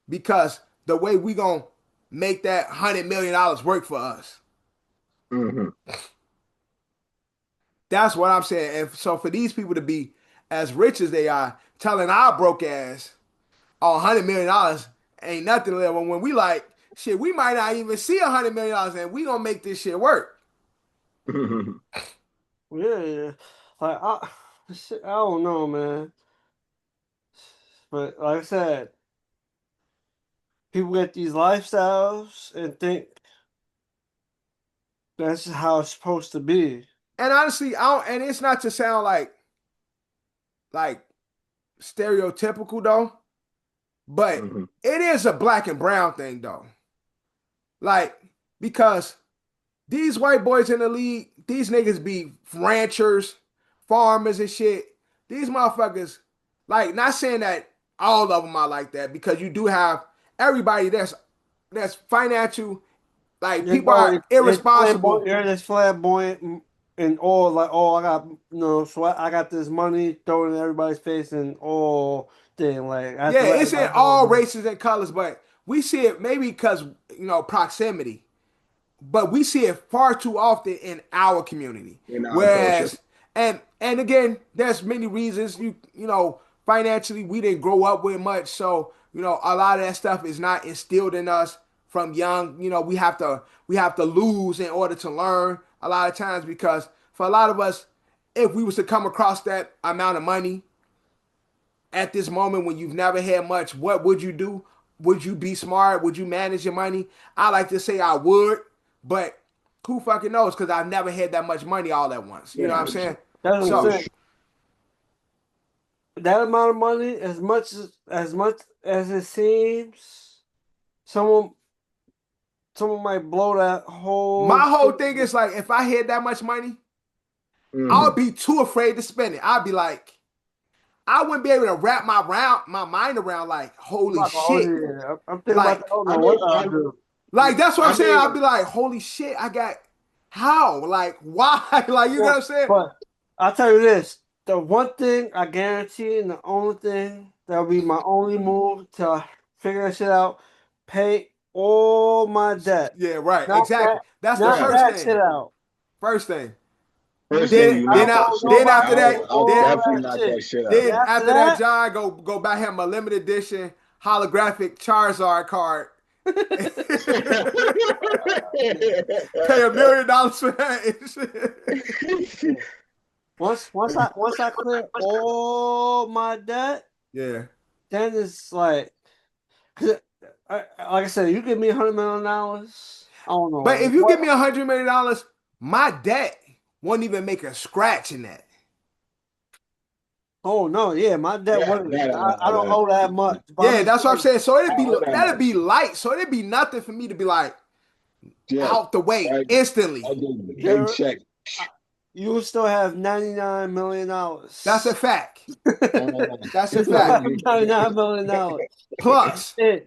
Because the way we gonna make that $100 million work for us. Hmm. That's what I'm saying. And so for these people to be as rich as they are, telling our broke ass, oh, $100 million ain't nothing to live on. When we like, shit, we might not even see $100 million and we gonna make this shit work. Yeah, yeah. Like I don't know, man. But like I said, people get these lifestyles and think that's how it's supposed to be. And honestly, I don't, and it's not to sound like stereotypical though, but Hmm. it is a black and brown thing though. Like, because these white boys in the league, these niggas be ranchers, farmers and shit. These motherfuckers, like, not saying that all of them are like that, because you do have everybody that's financial, like You people know, are irresponsible. it's flamboyant and all like, oh, I got so I got this money thrown in everybody's face and all thing. Like I have to Yeah, let it's in everybody all know. races and colors, but we see it maybe because proximity. But we see it far too often in our community. In our culture. Whereas, and again, there's many reasons. Financially, we didn't grow up with much, so a lot of that stuff is not instilled in us from young. We have to lose in order to learn a lot of times, because for a lot of us, if we was to come across that amount of money at this moment when you've never had much, what would you do? Would you be smart? Would you manage your money? I like to say I would, but who fucking knows? Because I've never had that much money all at once. You know what I'm Yeah. saying? That's what I'm So, saying. That amount of money, as much as it seems, someone someone might blow that whole. my whole thing is like, if I had that much money, I Hmm. would be too afraid to spend it. I'd be like, I wouldn't be able to wrap my mind around, like, I'm holy not gonna hold shit. you there. I'm thinking about Like, that. I don't I know mean, what I'll do. that's what I'm I saying. I'd mean, be like, holy shit, I got how? Like, why? Like, you know what Well, I'm saying? but I'll tell you this: the one thing I guarantee, and the only thing that'll be my only move to figure that shit out, pay all my debt. Yeah, right. Not Exactly. that, That's the not yeah. first that thing. shit out. First thing. First thing Then you then knock I that I don't shit. know then about after I'll that, paying I'll then all definitely that knock that shit. shit out. then Yeah, after after that, that, John go buy him a limited edition holographic Charizard card. Pay $1 million for that. once I clear all my debt, Yeah. then it's like, 'cause like I said, you give me $100 million, I don't But know if you what. give me $100 million, my debt won't even make a scratch in that. Oh no, yeah, my debt Yeah, wasn't. no, no, no, I don't no. owe that much, but I'm Yeah, just that's what I'm saying, saying. So I owe that that'd be much. light. So it'd be nothing for me to be like Yeah, out the way right. I instantly. give you the big you're check. you will still have That's a $99 million. fact. That's You a still have fact. $99 million. Plus, Yeah,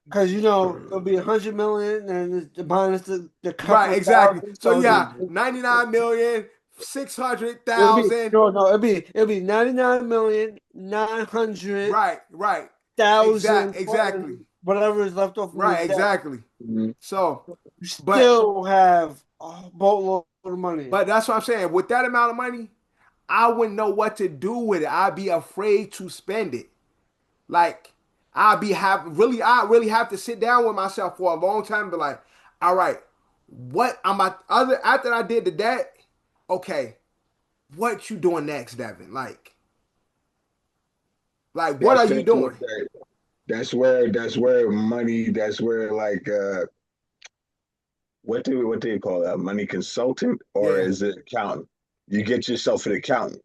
because it'll be 100 million and minus the couple right, of exactly. thousand, So so yeah, 99,600,000. it'll be 99,900,000 Right, right. Exactly. whatever is left off from the Right, debt. exactly. Mhm. So, You but still have a boatload of money. but that's what I'm saying. With that amount of money, I wouldn't know what to do with it. I'd be afraid to spend it. Like, I really have to sit down with myself for a long time and be like, all right, what I'm about other after I did the debt, okay, what you doing next, Devin? Like, Like, what are you doing? That's where money. That's where like what do you call that? Money consultant or Yeah. is it accountant? You get yourself an accountant.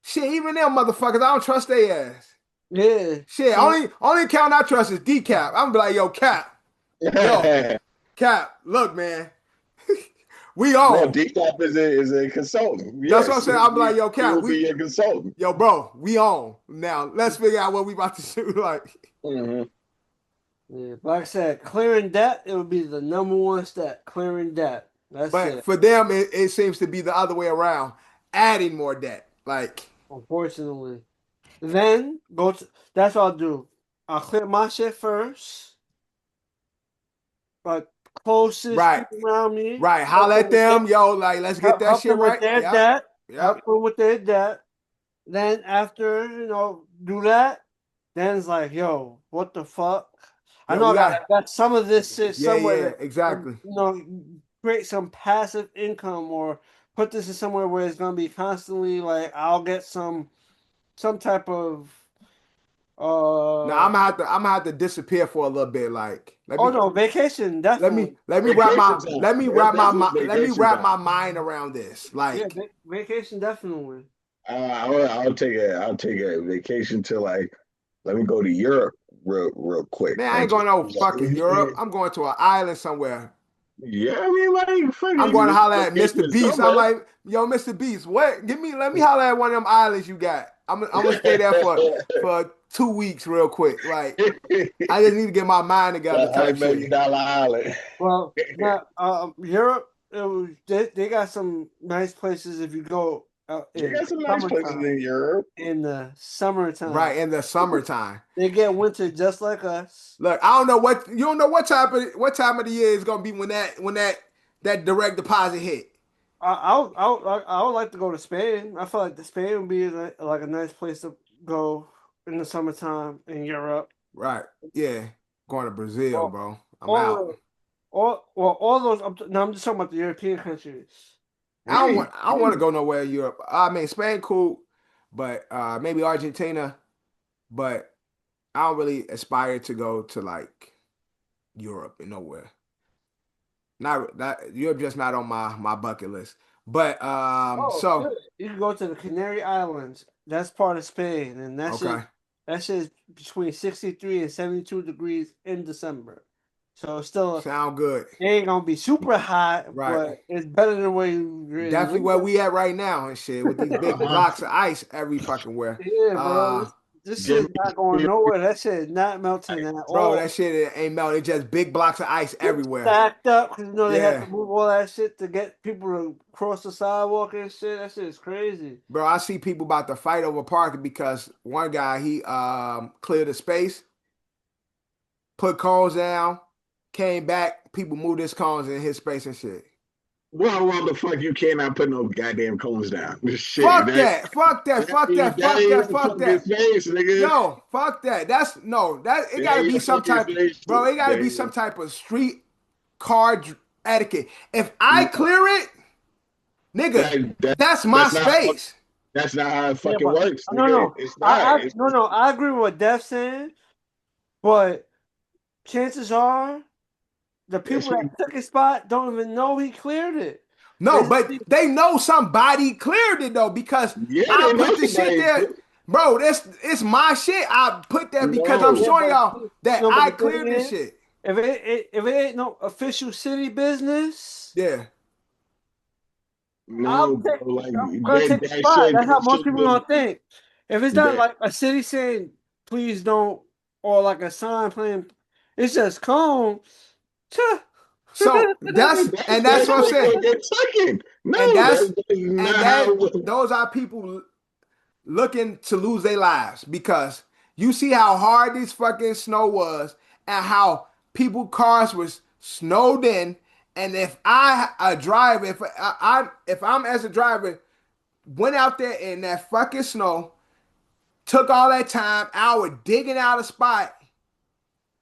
Shit, even them motherfuckers, I don't trust their ass. Yeah. Shit, So, only account I trust is Decap. I'm gonna be like, yo, Cap, yo, Cap, look, man, we No, on. DCAP is a consultant. That's what I'm Yes, saying. I'm like, yo, he Cap, will be a consultant. yo, bro, we on. Now let's figure out what we about to shoot. Like, Hmm. yeah, like I said, clearing debt, it would be the number one step. Clearing debt. That's but it. for them, it seems to be the other way around, adding more debt. Like, Unfortunately. Then go to that's what I'll do. I'll clear my shit first. Like closest right, people around me. right. Help Holla them at with them, yo, like, let's get that help shit them with right. their Yep, debt. yep. Help them with their debt. Then after, do that, then it's like, yo, what the fuck? I Yo, know we I got, got some of this shit yeah, somewhere yeah, to, exactly. create some passive income or put this in somewhere where it's gonna be constantly like I'll get some type of Now I'm gonna have to disappear for a little bit. Like, oh no, vacation definitely. let me wrap Vacation my time. let me That's wrap my definitely let me vacation wrap time. my mind around this. Yeah, Like, vacation definitely. I'll take a vacation to like let me go to Europe real quick man, I and ain't just going no fucking Europe. I'm going to an island somewhere. yeah. I mean, like fucking I'm you going to can holler at Mr. vacation Beast. I'm somewhere. like, yo, Mr. Beast, let me holler at one of them islands you got. I'm gonna stay there for 2 weeks real quick. Like, I just need to get my mind together That type $100 million shit. island. Well, now Europe, they got some nice places if you go They in got some nice places summertime. in Europe. In the summertime, Right in the summertime. they get winter just like us. Look, I don't know what you don't know what time of the year is gonna be when that direct deposit hit. I would like to go to Spain. I feel like the Spain would be like a nice place to go in the summertime in Europe. Right. Yeah. Going to Brazil, Well, bro. I'm all out. the all those. No, I'm just talking about the European countries. Right. I don't want to go nowhere in Europe. I mean, Spain cool, but maybe Argentina, but I don't really aspire to go to like Europe and nowhere. Not that Europe just not on my bucket list. But Oh so shit! You can go to the Canary Islands. That's part of Spain, and okay. that shit is between 63 and 72 degrees in December. So it's still Sound good. it ain't gonna be super hot, Right. but it's better than where you really Definitely where live. we at right now and shit with these big Uh-huh. blocks of ice every fucking where. Yeah, bro. This Jimmy, shit's not going nowhere. That shit is not melting at Bro, all. that shit ain't melting. It's just big blocks of ice It's everywhere. stacked up because they had to Yeah. move all that shit to get people to cross the sidewalk and shit. That shit is crazy. Bro, I see people about to fight over parking because one guy he cleared the space, put cones down, came back, people moved his cones in his space and shit. well, the fuck you cannot put no goddamn cones down. Shit, Fuck that. Fuck that. Fuck that. that Fuck ain't that. your Fuck fucking that. space, nigga. Yo, fuck that. That's no, that it That gotta ain't be your some fucking type, space. bro, it gotta be some Damn. type of street car etiquette. If I No, clear it, nigga, that's my that's not space. that's not how it Yeah, fucking but works, no, nigga. no, It's not. no. I agree with what Def's saying, but chances are the It's people that took his spot don't even know he cleared it. No, They just but they know somebody cleared it though because yeah, I they know put the shit somebody. there. Bro, this it's my shit. I put that because I'm No, yeah, showing but y'all that but I the thing cleared this is, shit. if it ain't no official city business. Yeah. no, bro. Like I'm gonna take the that spot. shit, That's how that most shit people was don't think. If it's not that. like a city saying please don't or like a sign playing, it's just cone. So that's what I'm Shit saying. gonna get taken. And No, that's that is and not how. that those are people looking to lose their lives because you see how hard this fucking snow was and how people cars was snowed in. And if I a driver, if I'm as a driver, went out there in that fucking snow, took all that time, hour digging out a spot,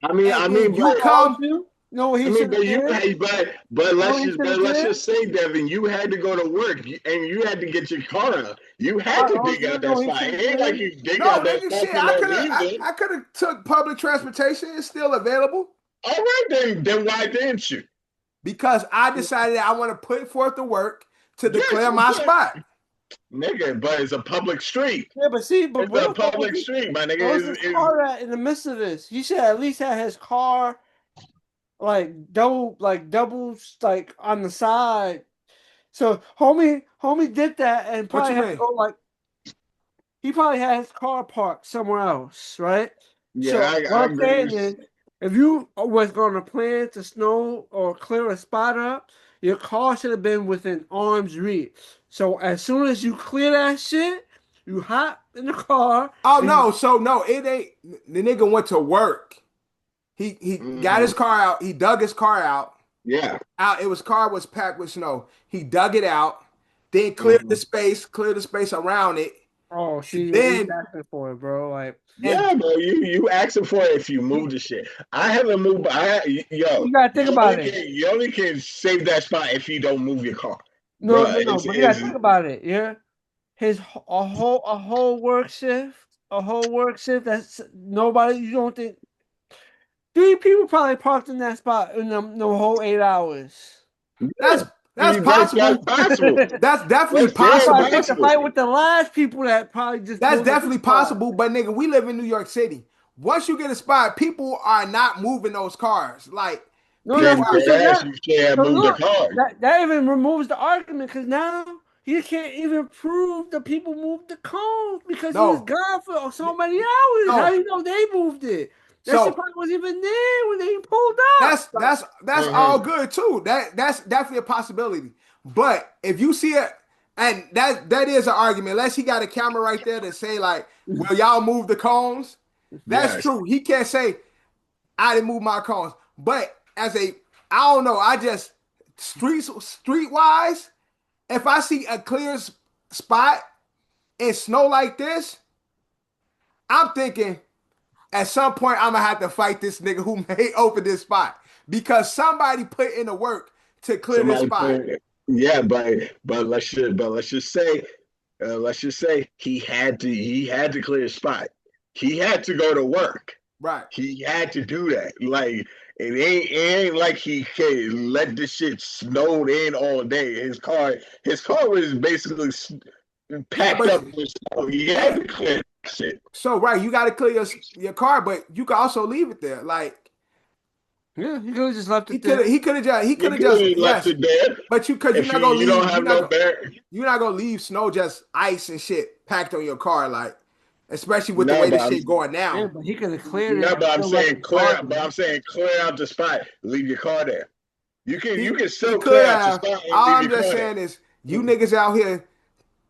and I then mean, you but come, You know what I he mean, should have but you, did? hey, but You know what he should have let's did? just say, Devin, you had to go to work and you had to get your car out. You had to dig you out that know he spot. should It have ain't like been. you dig No, out that nigga, spot shit. for no reason. I could have took public transportation. It's still available All right, then why didn't you? because I decided I want to put forth the work to Yes, declare my spot. nigga, but it's a public street. Yeah, but see, but It's where a the fuck was public he? street, my nigga. Where's his car at in the midst of this? He should at least have his car like double, like on the side. So homie did that and What probably you had to mean? go like he probably had his car parked somewhere else, right? Yeah, So I what I'm agree. saying is, if you was going to plan to snow or clear a spot up, your car should have been within arm's reach. So as soon as you clear that shit, you hop in the car. Oh And no, so no, it ain't. The nigga went to work. He got his car out. He dug his car out. Yeah. Out. It was car was packed with snow. He dug it out. Then Mhm. cleared the space around it. oh, see, he's Then asking for it, bro. Like and Yeah, bro, you asking for it if you move the shit. I haven't moved. you gotta think about it. You only can save that spot if you don't move your car, No, bro. no, no. But you gotta think about it. Yeah, a whole work shift, That's nobody. You don't think 3 people probably parked in that spot in the whole 8 hours. that's That's possible. possible. That's definitely That's very possible. Probably put the possible. fight with the last people that probably just That's pulled up definitely the spot. possible. But nigga, we live in New York City. Once you get a spot, people are not moving those cars. Like No, people that's Then what I'm are. saying. their ass you should have So moved the look, car. that even removes the argument because now you can't even prove the people moved the cones because he was No, gone for so many hours. How do no. you know they moved it? That shit So probably wasn't even there when they pulled up. that's Like, all Mhm. good too. That's definitely a possibility. But if you see it, and that is an argument. Unless he got a camera right there to say like, "Will y'all move the cones?" That's Yes. true. He can't say I didn't move my cones. But I don't know. I just streetwise, if I see a clear spot in snow like this, I'm thinking at some point I'm gonna have to fight this nigga who may open this spot because somebody put in the work to clear this Somebody spot. put, yeah, but let's just say he had to clear his spot. He had to go to work. Right. He had to do that. Like it ain't like he can let this shit snow in all day. His car was basically Yeah, packed but up with snow. He had yeah. to clear that shit. So right, you got to clear your car, but you can also leave it there. Like yeah, you could have just left it there. he could have You could just have left yes, it there but because you're if not gonna you don't leave, have no bear. you're not gonna leave snow just ice and shit packed on your car, like especially with the No, way but this shit going Yeah, now. but he could have cleared it no, and but still left his car there. I'm saying clear out the spot. Leave your car there. He You can he still could clear out your have. spot and All leave I'm your just car there. saying is you niggas out here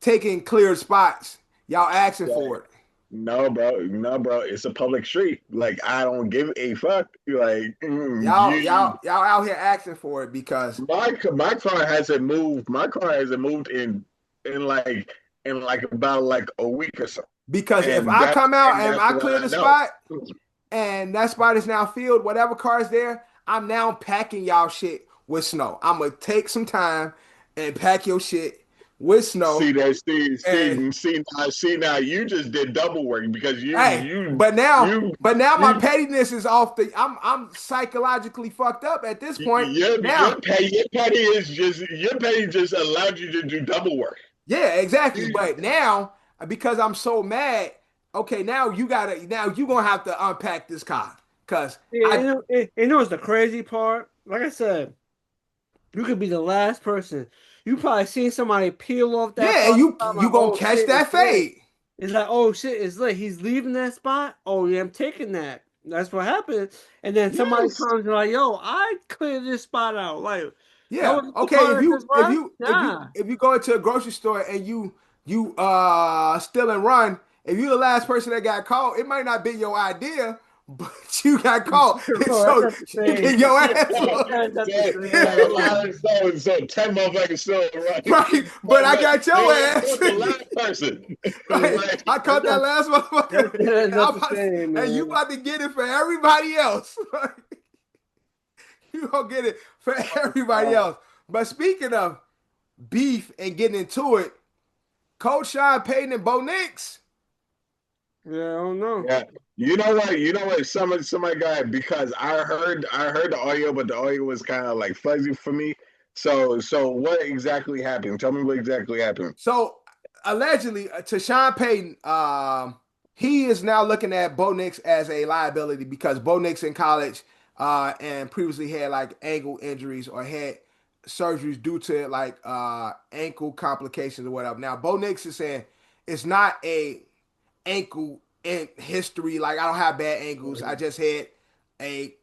taking cleared spots. Y'all asking for it. No, bro. No, bro. It's a public street. Like I don't give a fuck. Like Y'all out here asking for it because my car hasn't moved. My car hasn't moved in like about like a week or so. if I come out and That's I what clear I the know. spot and that spot is now filled, whatever car is there, I'm now packing y'all shit with snow. I'm gonna take some time and pack your shit with See snow. that? And See now. You just did double work because hey, but now my you pettiness is off the. I'm psychologically fucked up at this point. Now, your pay just allowed you to do double work. yeah, exactly. But now because I'm so mad, okay, now you gonna have to unpack this car because Yeah, you know what's the crazy part? Like I said, you could be the last person. You probably seen somebody peel off that yeah, and parking spot, you like, gonna oh catch shit, that it's lit. fade. It's like, oh shit, it's lit. He's leaving that spot. Oh yeah, I'm taking that. That's what happened. And then somebody Yes. comes and like, yo, I cleared this spot out. Like that Yeah. was the Okay. part that just what? Nah. If you go into a grocery store and you still and run, if you the last person that got caught, it might not be your idea, but you got caught, and Bro, that's so not the you same. get your ass That's not the So 10 motherfuckers still right. right. But I got your They ass. caught the last person. Right. Like, I caught that last motherfucker, That's and, not the same, and you man. about to get it for everybody else. You gonna get it for everybody else. But speaking of beef and getting into it, Coach Sean Payton and Bo Nix. Yeah, I don't know. Yeah. You know what? You know what? Somebody got because I heard the audio, but the audio was kind of like fuzzy for me. So what exactly happened? Tell me what exactly happened. So allegedly, to Sean Payton, he is now looking at Bo Nix as a liability because Bo Nix in college and previously had like ankle injuries or had surgeries due to like ankle complications or whatever. Now Bo Nix is saying it's not a ankle in history. Like I don't have bad ankles. I just had a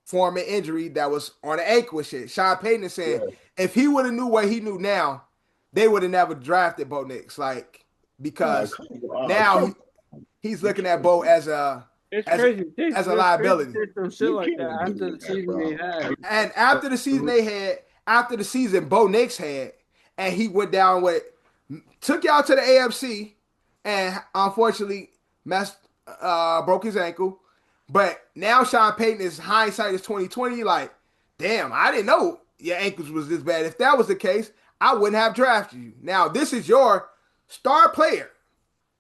former injury that was on the ankle and shit. Sean Payton is saying Yeah. if he would have knew what he knew now, they would have never drafted Bo Nix. Like because Come now come. he's looking at Bo as a It's as crazy. as a liability. Some shit You like that can't after do the that, season they bro. had. And after the season they had, after the season Bo Nix had, and he went down with took y'all to the AFC, and unfortunately messed broke his ankle. But now Sean Payton is hindsight is 2020. Like, damn, I didn't know your ankles was this bad. If that was the case, I wouldn't have drafted you. Now this is your star player.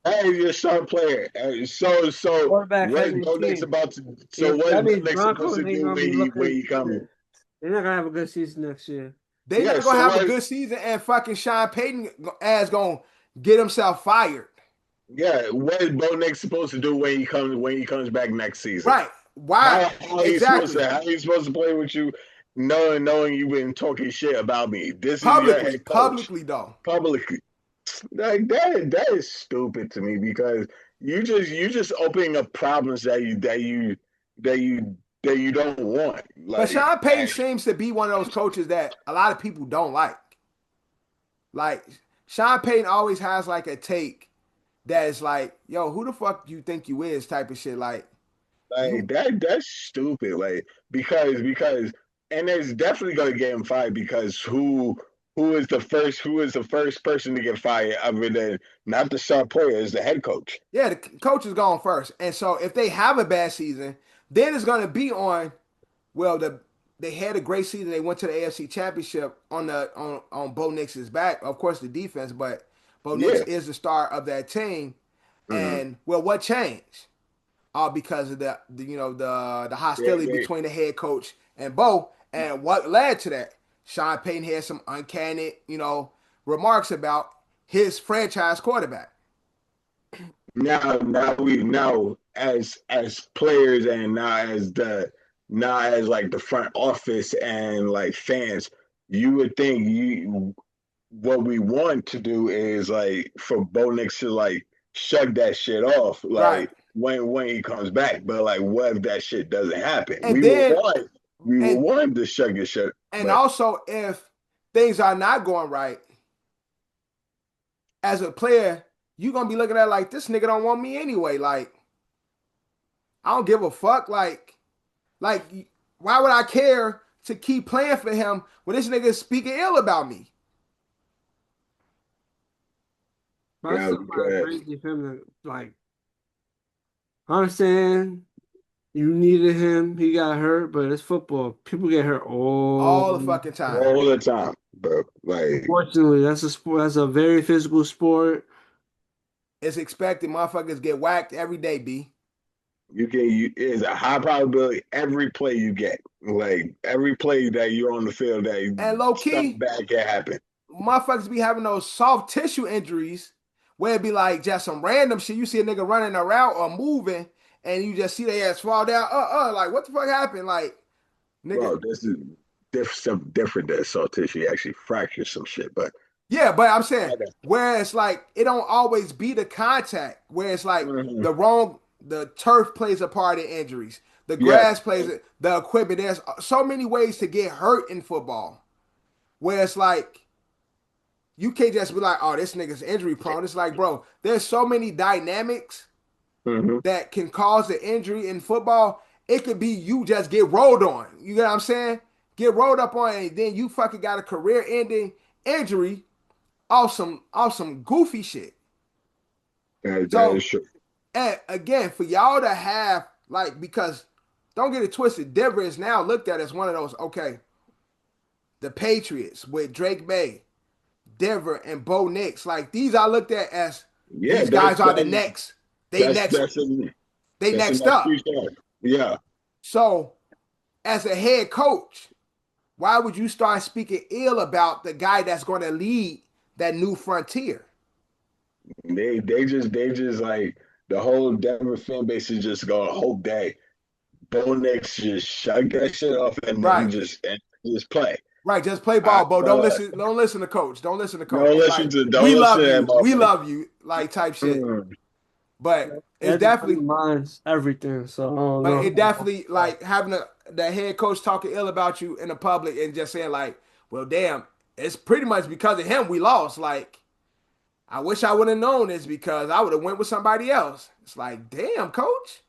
Hey, you're a star player. So Quarterback what is heading Bo Nix team. about to? So Yeah, what is that Bo means Nix supposed Broncos to ain't do gonna be when looking he comes? shit. They're not gonna have a good season next year. They Yeah. not gonna So have a what? good season, and fucking Sean Payton ass gonna get himself fired. Yeah. What is Bo Nix supposed to do when he comes back next season? Right? Why? Exactly. How he supposed to play with you, knowing you've been talking shit about me? This is your Publicly, head coach publicly though. publicly. Like that is stupid to me because you just opening up problems that you that you don't want. But Like Sean Payton seems to be one of those coaches that a lot of people don't like. Like Sean Payton always has like a take that is like, yo, who the fuck you think you is type of shit. Like you Like that's stupid. Like because and it's definitely gonna get him fired because who is the first person to get fired other than not the star player is the head coach. yeah, the coach is gone first. And so if they have a bad season, then it's gonna be on, well, they had a great season. They went to the AFC Championship on Bo Nix's back. Of course, the defense, but Bo Nix Yeah. is the star of that team. Mm-hmm. And well, what changed? All because of the hostility They, between the head coach and Bo, and what led to that. Sean Payton had some uncanny, remarks about his franchise quarterback. now as players and now as like the front office and like fans, you would think you what we want to do is like for Bo Nix to like shrug that shit off Right. like when he comes back. But like what if that shit doesn't happen? And then We will and want him to shrug his shit. and But also if things are not going right, as a player, you're gonna be looking at it like this nigga don't want me anyway. Like, I don't give a fuck. Like why would I care to keep playing for him when this nigga is speaking ill about me? But it's yeah, still kind of because crazy for him to like. I understand you needed him. He got hurt, but it's football. People get hurt all. All the fucking time. all the time, bro. Like Unfortunately, that's a sport. That's a very physical sport. It's expected motherfuckers get whacked every day, B. is a high probability every play you get, like every play that you're on the field that And low something key, bad can happen. motherfuckers be having those soft tissue injuries where it be like just some random shit. You see a nigga running around or moving, and you just see their ass fall down. Like what the fuck happened? Like, nigga. Bro, this is something different than soft tissue. You actually fracture some shit, but Yeah, but I'm saying where it's like it don't always be the contact, where it's like Mhm. the turf plays a part in injuries. The Yeah, grass plays it, the equipment. There's so many ways to get hurt in football. Where it's like you can't just be like, oh, this nigga's injury prone. It's like, bro, there's so many dynamics hmm that can cause the injury in football. It could be you just get rolled on. You know what I'm saying? Get rolled up on, and then you fucking got a career-ending injury off some goofy shit. that So, is true. and again, for y'all to have like, because don't get it twisted, Denver is now looked at as one of those. Okay, the Patriots with Drake May, Denver and Bo Nix. Like these I looked at as Yeah, these guys are the next. They that's next that's a they that's a next next up. few stars. Yeah. So as a head coach, why would you start speaking ill about the guy that's going to lead that new frontier? They just like the whole Denver fan base is just gonna hope that Bo Nix just shut that shit off and then Right. just play. Right, just play I ball, Bo. feel Don't like listen. Don't listen to coach. Don't listen to don't coach. listen Like to we don't listen love to that you. We motherfucker. love you. Like type shit. Mm. But it's Everybody definitely, minds everything. So I don't but know. it definitely like having the head coach talking ill about you in the public and just saying like, well, damn, it's pretty much because of him we lost. Like I wish I would have known this because I would have went with somebody else. It's like, damn, coach.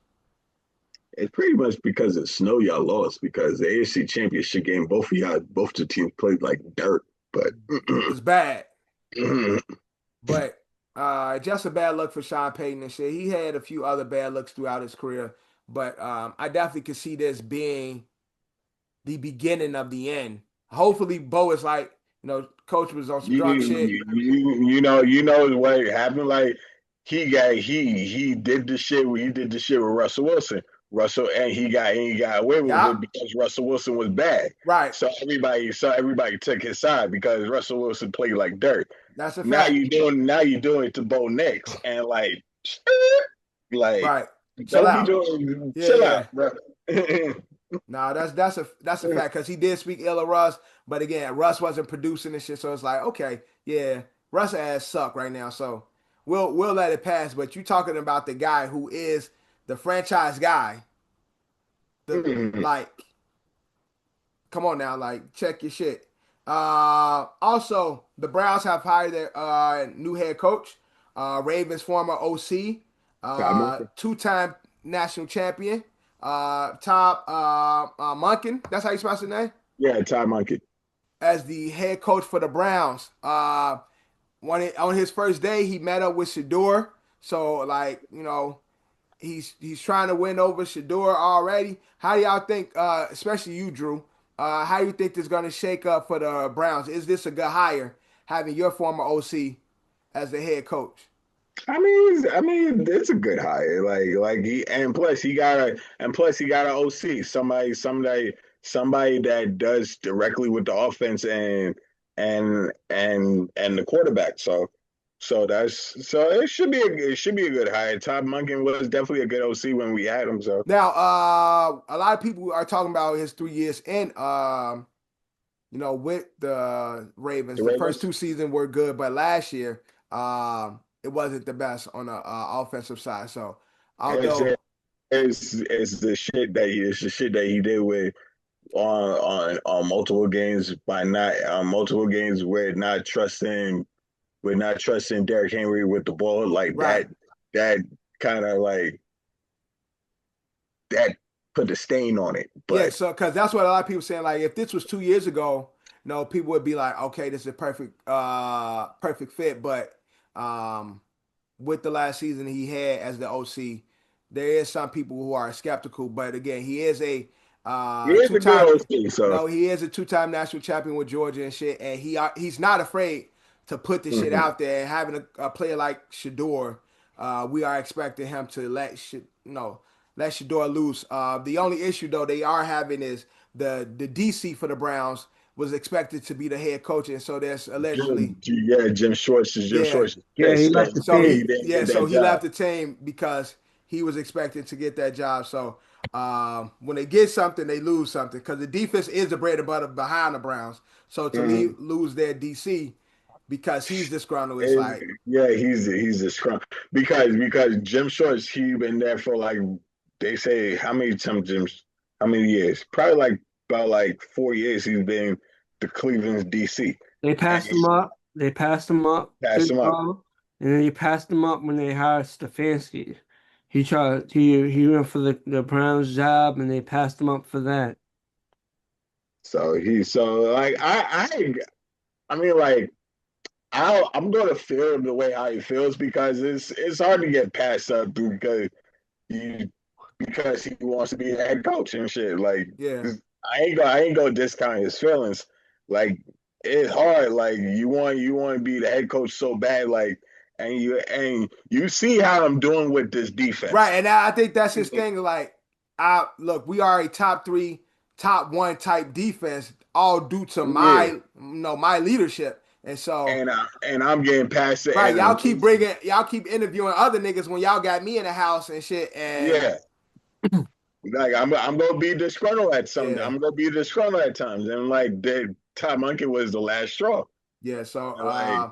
It's pretty much because of snow y'all lost because the AFC Championship game both the teams played like dirt. But It was bad. But just a bad look for Sean Payton and shit. He had a few other bad looks throughout his career, but I definitely could see this being the beginning of the end. Hopefully, Bo is like, coach was on some drunk shit. you know what happened. Like he did the shit. He did the shit with Russell Wilson. Russell and he got away with Yeah, it because Russell Wilson was bad. right. So everybody took his side because Russell Wilson played like dirt. That's a Now fact. you doing it to Bo Nix and like Right. Chill don't be out. doing Yeah, chill yeah. out, bro. No, that's a fact because he did speak ill of Russ, but again, Russ wasn't producing and shit, so it's like, okay, yeah, Russ ass suck right now, so we'll let it pass. But you talking about the guy who is the franchise guy, the like, come on now, like check your shit. Also, the Browns have hired their new head coach, Ravens former OC, two-time national champion, Top Munkin. That's how you pronounce his name. Yeah, Ty Monkey. As the head coach for the Browns. On his first day, he met up with Shador. So like he's trying to win over Shador already. How do y'all think, especially you, Drew? How do you think this is going to shake up for the Browns? Is this a good hire, having your former OC as the head coach? I mean, it's a good hire. Like he and plus he got an OC, somebody that does directly with the offense and the quarterback. So it should be a good hire. Todd Monken was definitely a good OC when we had him. So Now, a lot of people are talking about his 3 years in, with the Ravens. the The first Ravens, two seasons were good, but last year, it wasn't the best on the offensive side. So, it's, although, it's the shit that he did with on multiple games by not on multiple games with not trusting Derrick Henry with the ball like right. that kind of like that put a stain on it. Yeah, But so because that's what a lot of people saying. Like, if this was 2 years ago, people would be like, okay, this is a perfect fit. But with the last season he had as the OC, there is some people who are skeptical. But again, he is a he is a good two-time. OC, so No, he is a two-time national champion with Georgia and shit, and he's not afraid to put the shit mhm. out there. And having a player like Shador, we are expecting him to let Shador loose. The only issue though they are having is the DC for the Browns was expected to be the head coach, and so there's allegedly Jim Schwartz is yeah. Yeah, he pissed left that the So team. he didn't get so that he job. left the team because he was expected to get that job. So when they get something, they lose something because the defense is the bread and butter behind the Browns. So to Mhm. lose their DC because he's disgruntled, it's like Yeah, he's a scrum because Jim Schwartz he been there for like they say how many years? Probably like about like 4 years he's been the Cleveland's DC They and passed him he up. They passed him up. passed Didn't him up. call. And then he passed him up when they hired Stefanski. He went for the Browns job and they passed him up for that. So like I mean like I'm gonna feel him the way how he feels because it's hard to get passed up you because he wants to be a head coach and shit. Like yeah, I ain't gonna discount his feelings. Like it's hard. Like you want to be the head coach so bad, like, and you see how I'm doing with this defense. Right, and I think that's his thing. Like, I look, we are a top three, top one type defense, all due to my, Yeah, my leadership. And so, and I'm getting past it, right, and I'm y'all keep interviewing other niggas when y'all got me in the house and shit. And yeah. Like I'm gonna be disgruntled at some. yeah, I'm gonna be disgruntled at times, and like the Todd Monkey was the last straw. yeah. So, And like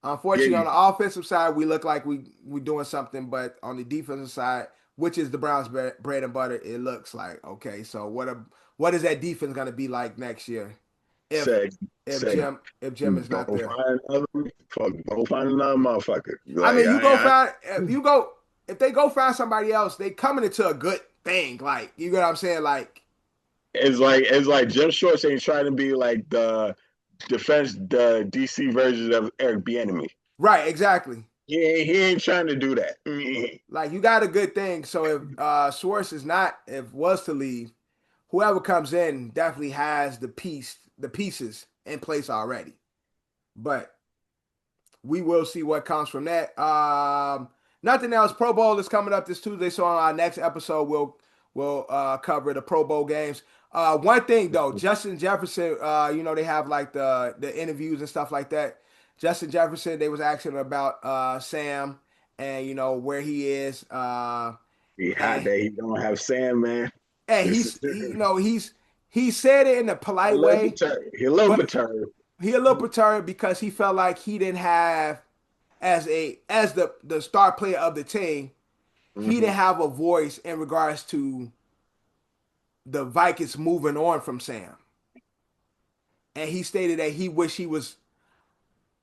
unfortunately, on getting the offensive side, we look like we doing something, but on the defensive side, which is the Browns' bread and butter, it looks like okay. So, what is that defense gonna be like next year if said said if Jim is go not there? find another go find another motherfucker. I Like mean, you go find if they go find somebody else, they coming into a good thing. Like you know what I'm saying? Like it's like Jim Shorts ain't trying to be like the DC version of Eric Bieniemy. right, exactly. He ain't trying to do that. Like you got a good thing. So if Schwartz is not if was to leave, whoever comes in definitely has the pieces in place already. But we will see what comes from that. Nothing else. Pro Bowl is coming up this Tuesday, so on our next episode we'll cover the Pro Bowl games. One thing though, Justin Jefferson, they have like the interviews and stuff like that. Justin Jefferson, they was asking about Sam and where he is. He hot And that he don't have Sam, man. and This is he said it in a a polite little way, perturbed. He a little but perturbed. he a little perturbed because he felt like he didn't have as the star player of the team, he Mm-hmm. didn't have a voice in regards to the Vikings moving on from Sam. And he stated that he wished he was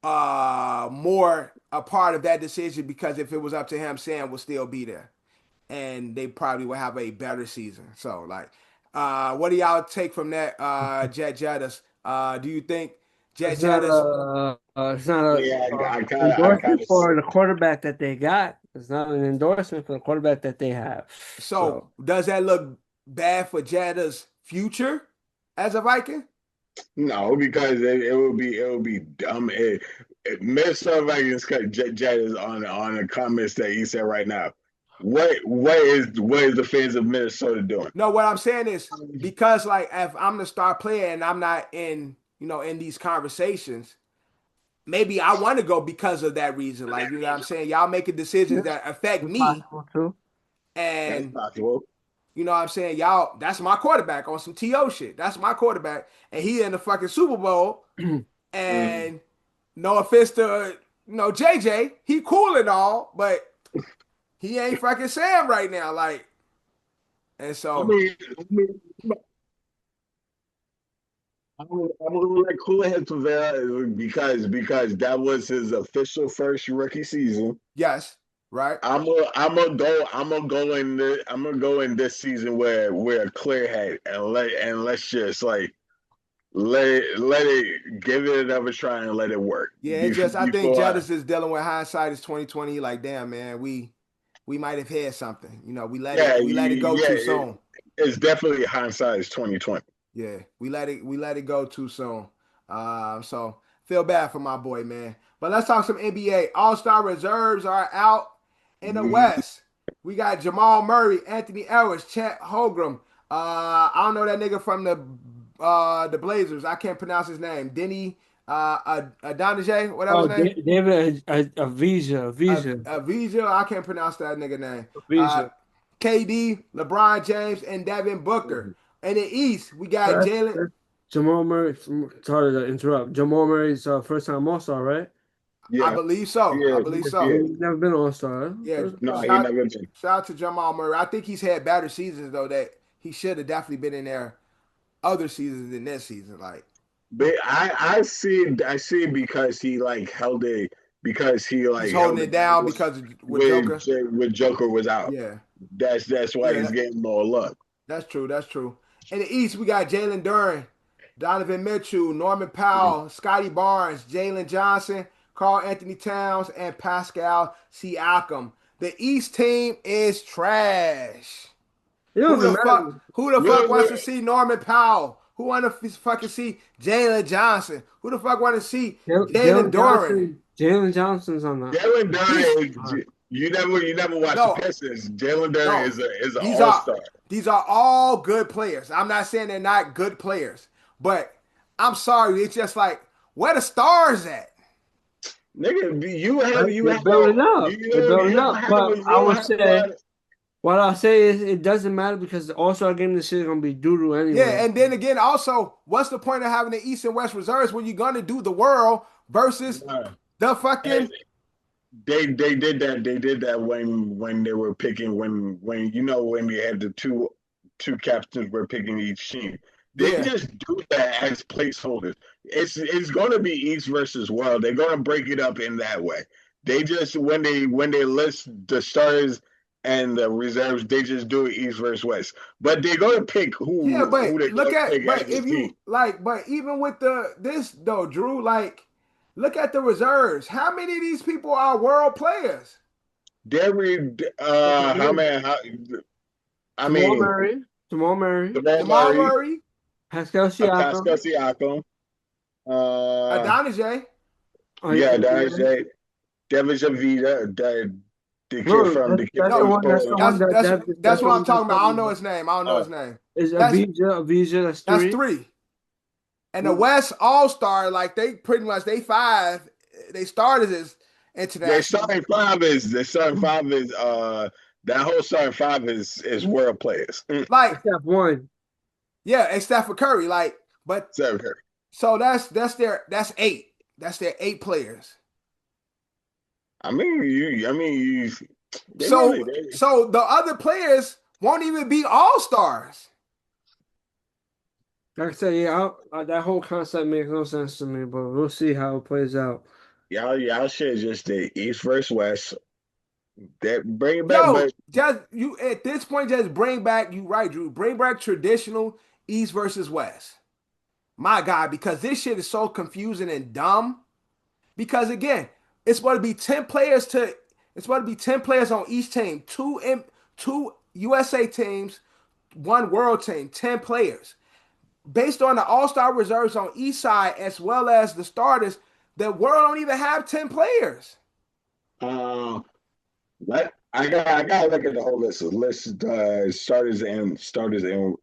more a part of that decision because if it was up to him, Sam would still be there. And they probably would have a better season. So like what do y'all take from that, Jet Jettis? Do you think Jet Jettis It's not a Yeah, I kind endorsement of for the quarterback that they got. It's not an endorsement for the quarterback that they have. so So does that look bad for Jetta's future as a Viking? no, because it would be dumb. Minnesota Vikings cut Jet is on the comments that he said right now. What is the fans of Minnesota doing? No, what I'm saying is because like if I'm the star player and I'm not in in these conversations, maybe I want to go because of that reason. Like you know what I'm saying, y'all making decisions that affect it's me, possible too. That's and possible. you know what I'm saying, y'all. That's my quarterback on some to shit. That's my quarterback, and he in the fucking Super Bowl. Mhm. And no offense to JJ, he cool and all, but he ain't fucking Sam right now. Like, and I so mean, I mean, I'm gonna let Cooler head prevail because that was his official first rookie season. yes, right. I'm gonna go in this season where clear head and let's just like let it give it another try and let it work Yeah, it's just I think before Jettis is dealing with hindsight is 2020. Like, damn, man, we might have had something. yeah We let it go too soon. it's definitely hindsight is 2020. Yeah, we let it go too soon. So feel bad for my boy, man. But let's talk some NBA. All-Star reserves are out in the Mhm. West. We got Jamal Murray, Anthony Edwards, Chet Holmgren. I don't know that nigga from the Blazers. I can't pronounce his name. Denny Adonijay, whatever Oh, his name. David a Visa. Visa, I can't pronounce that nigga name. Visa. KD, LeBron James, and Devin Booker. In the East, we got Jalen. Jamal Murray. Sorry to interrupt. Jamal Murray's first time All Star, right? I Yeah, believe so. I yeah, believe so. yeah. He's never been All Star. Yeah, No, he shout never been. shout out to Jamal Murray. I think he's had better seasons though. That he should have definitely been in there other seasons than this season. Like But I see it because he like held it because he he's like holding held it it down down because with with Joker. with Joker was out. Yeah, That's why yeah, he's getting more love. that's true. That's true. In the East, we got Jalen Duren, Donovan Mitchell, Norman Powell, Scotty Barnes, Jalen Johnson, Carl Anthony Towns, and Pascal Siakam. The East team is trash. It Who doesn't the fuck? matter. Who the fuck wants to see Norman Powell? Who want to fucking see Jalen Johnson? Who the fuck want to see Jalen Jalen Duran? Johnson. Jalen Johnson's on that. Jalen He's Duren, you never watched the no, Pistons. Jalen Duren no. is an These all are star. these are all good players. I'm not saying they're not good players, but I'm sorry. It's just like where the stars at? Nigga, Right? you They're have building a up. They're building up. But you I don't would have a lot say, what I'll say is it doesn't matter because the All-Star game this year is gonna be doo-doo anyway. Yeah, and then again, also, what's the point of having the East and West reserves when you're gonna do the world versus Nah. the Hey, fucking they did that. They did that when they were picking when when they had the two captains were picking each team. They yeah. just do that as placeholders. It's going to be East versus World. They're going to break it up in that way. They just when they list the starters and the reserves, they just do it East versus West. But they're going to pick Yeah, who but they're look going to at pick but as a if team. you like, but even with this though, Drew, like, look at the reserves. How many of these people are world players? Derry, how many? I Jamal mean, Murray, Jamal Murray, Jamal Jamal Murray, Murray, Pascal Siakam. Pascal Siakam. Adonijay. Oh, yeah, Yeah, yeah. that's it. Devin Shavita, the kid No, from that's the No, one. That's the one that's that's that's that's the what I'm one that's talking about. I don't talking know about. his name. I don't know uh, his name. Is That's Avija, that's that's three. three. And the West All Star, like they pretty much they five. They started as their international. starting five is that whole starting five is world players. Like, Except one. yeah, except for Curry. Like, but So so that's eight. That's their eight players. I mean you they really So they, so the other players won't even be all stars. Like I said, yeah, that whole concept makes no sense to me, but we'll see how it plays out. y'all should just the East versus West. That bring it back, Yo, but just you at this point, just bring back, you right, Drew. Bring back traditional East versus West. My God, because this shit is so confusing and dumb. Because again, it's going to be 10 players to it's going to be 10 players on each team. Two USA teams, one world team, 10 players. Based on the all-star reserves on each side as well as the starters, the world don't even have 10 players. uh, I gotta look at the whole list It's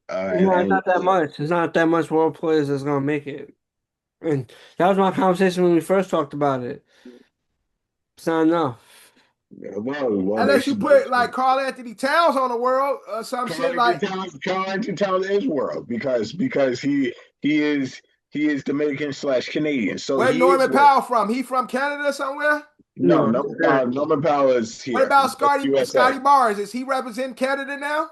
and not that much. It's not that much world players that's gonna make it. And that was my conversation when we first talked about it. It's not enough. well they Unless you should. put like Carl Anthony Towns on the world or some shit like Carl Anthony Towns is world because he is Dominican / Canadian, so where he is Norman world. Powell from? He from Canada somewhere? No, No, Norman Powell is What here. about That's USA. Scotty Barnes? Is he representing Canada now?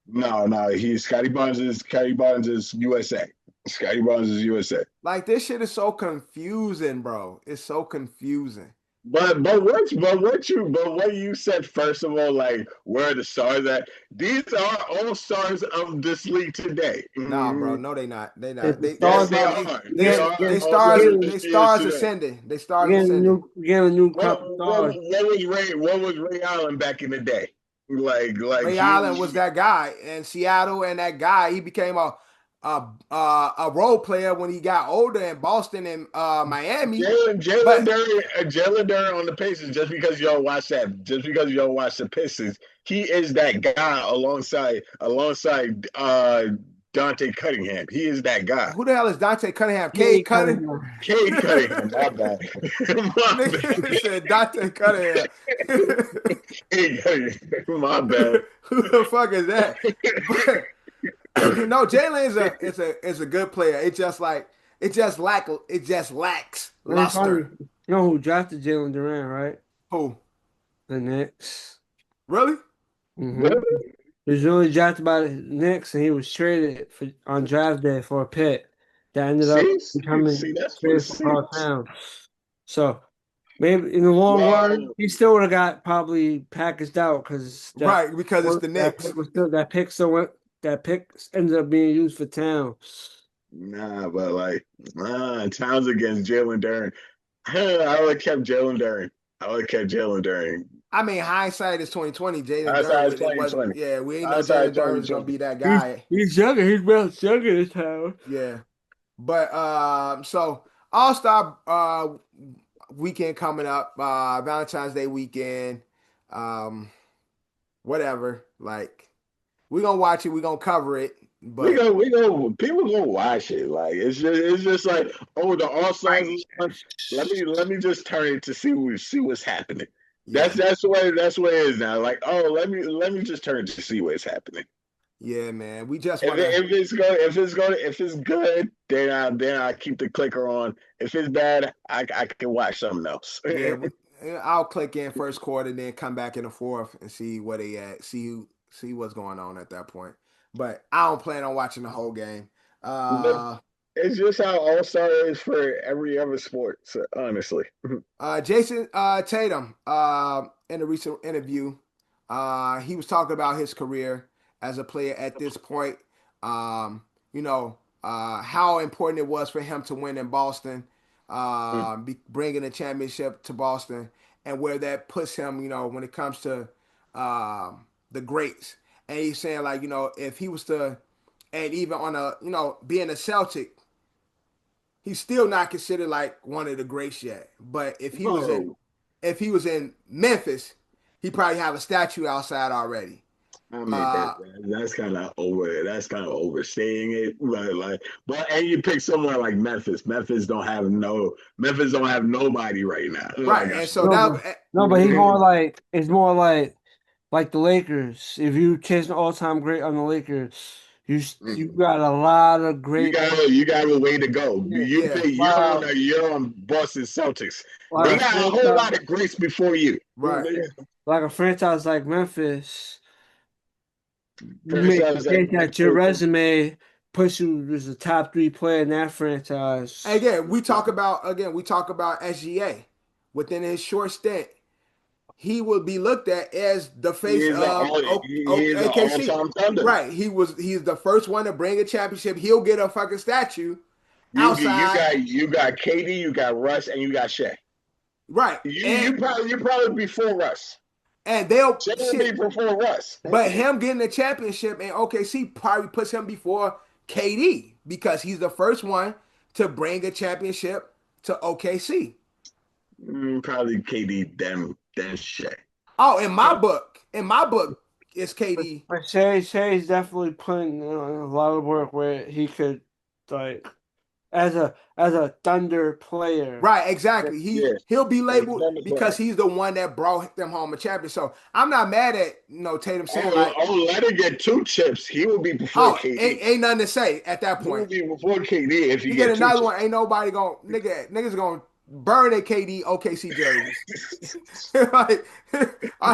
No, he's Scotty Barnes is USA. Scotty Barnes is USA. Like this shit is so confusing, bro. It's so confusing. But what you said first of all, like where are the stars at? These are all stars of this league today. Nah, bro. No, they not. They if not. the Yes, stars they are are. They are all stars of They this year stars today. ascending. They stars getting a ascending. new crop of What stars. was Ray Allen back in the day? Like Ray Allen was that guy in Seattle, and that guy he became a role player when he got older in Boston and Miami. Jalen But Duren on the Pacers. Just because y'all watch the Pistons, he is that guy alongside Dante Cunningham. He is that guy. who the hell is Dante Cunningham? Yeah, Cade Cunningham. Cade Cunningham, my bad. My Nigga bad. said Dante Cunningham. Cade Cunningham, my bad. Who the fuck is that? But, no, Jalen is a good player. It just lacks And it's funny, luster. you know who drafted Jalen Duran, right? Who? The Knicks. Really? Mm-hmm. He was really drafted by the Knicks, and he was traded on draft day for a pick that ended up becoming That's for traded for Carl six. Towns. So maybe in the long run, Wow. he still would have got probably packaged out because Right, because it's the that Knicks. pick was still that pick ended up being used for Towns. Nah, but Towns against Jalen Duren. I would have kept Jalen Duren. I mean, hindsight is 2020. Jalen Hindsight is Duran, it wasn't. 2020. Yeah, we ain't know Hindsight is Jalen Duran was gonna 2020. be that He's guy. he's younger. He's much younger this time. Yeah, but so All Star weekend coming up, Valentine's Day weekend, um, whatever. Like we gonna watch it, we gonna cover it, but People gonna watch it. Like it's just like, oh, the All Stars is on. Let me just turn it to see what's happening. yeah, That's the way it is now. Like, oh, let me just turn to see what's happening. yeah, man. We just If, wanna. if it's good, then I keep the clicker on. If it's bad, I can watch something else. Yeah, I'll click in first quarter, then come back in the fourth and see where they at. See what's going on at that point. But I don't plan on watching the whole game. Uh, It's just how All Star is for every other sport. So, honestly, Jason Tatum, in a recent interview, he was talking about his career as a player at this point. How important it was for him to win in Boston, bringing a championship to Boston, and where that puts him, when it comes to the greats. And he's saying, like, if he was to, and even on being a Celtic, he's still not considered like one of the greats yet. But no, if he was in Memphis, he probably have a statue outside already. I mean Uh, that's kind of over. That's kind of overstating it. But and you pick somewhere like Memphis. Memphis don't have nobody right now. right, Like and so No, but that no, but he's more like it's more like the Lakers. If you chase an all-time great on the Lakers, you got a lot of great you got a way to go. yeah, wow, You're on Boston Celtics. like They a right, got a whole franchise, lot of greats before you. right. like a franchise like Memphis. You may Franchise like forget that your resume puts you as a top three player in that And franchise. again, we talk about SGA within his short stint. He would be looked at as the face of he is an all AKC. time thunder. Right. He's the first one to bring a championship. He'll get a fucking statue You outside. got KD, you got Russ, and you got Shea. Right. You probably before Russ. And they'll Shea will be shit. before Russ. But him getting the championship in OKC probably puts him before KD because he's the first one to bring a championship to OKC. Probably KD then Shea. Oh, in my book, it's KD. But Shay's definitely putting in a lot of work where he could like as a Thunder player. Right, exactly. Yeah. He'll be labeled Number because 12. he's the one that brought them home a champion. So I'm not mad at Tatum saying like, Let her get 2 chips. He will be before oh, KD. ain't nothing to say at that He will point. be before KD if You you get get 2 another chips. one, ain't nobody gonna niggas gonna burn their KD OKC jerseys. Like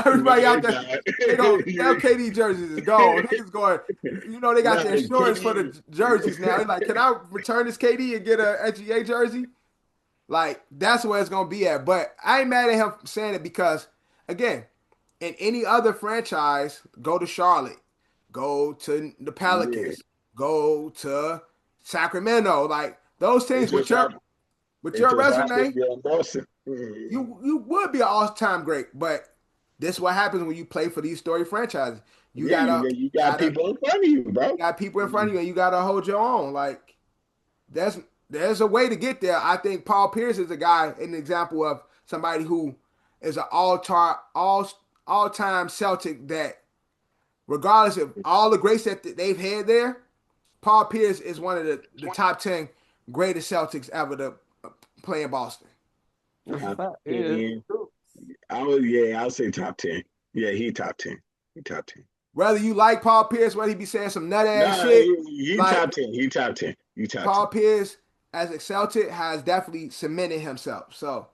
everybody out there, they going their KD jerseys is gone. Niggas going, they got Nah, the insurance for KD. the jerseys now. They're like, can I return this KD and get a SGA jersey? Like that's where it's gonna be at. But I ain't mad at him saying it because, again, in any other franchise, go to Charlotte, go to the Yeah. Pelicans, go to Sacramento. Like those It teams with just your happened. with It your just happened. resume, Yeah, Boston. you would be an all-time great. But this is what happens when you play for these story franchises. You Yeah, gotta you got gotta people in front of you, you bro. got people in front of you and you gotta hold your own. Like there's a way to get there. I think Paul Pierce is a guy, an example of somebody who is an all-time Celtic that, regardless of all the greats that they've had there, Paul Pierce is one of the top 10 greatest Celtics ever to play in Boston. That's a Top fact. Yeah. 10. I'll say top 10. Yeah, he top 10. He top 10. Whether you like Paul Pierce, whether he be saying some nut ass Nah, shit, he like top 10. He top 10. He top Paul 10. Pierce as a Celtic has definitely cemented himself. So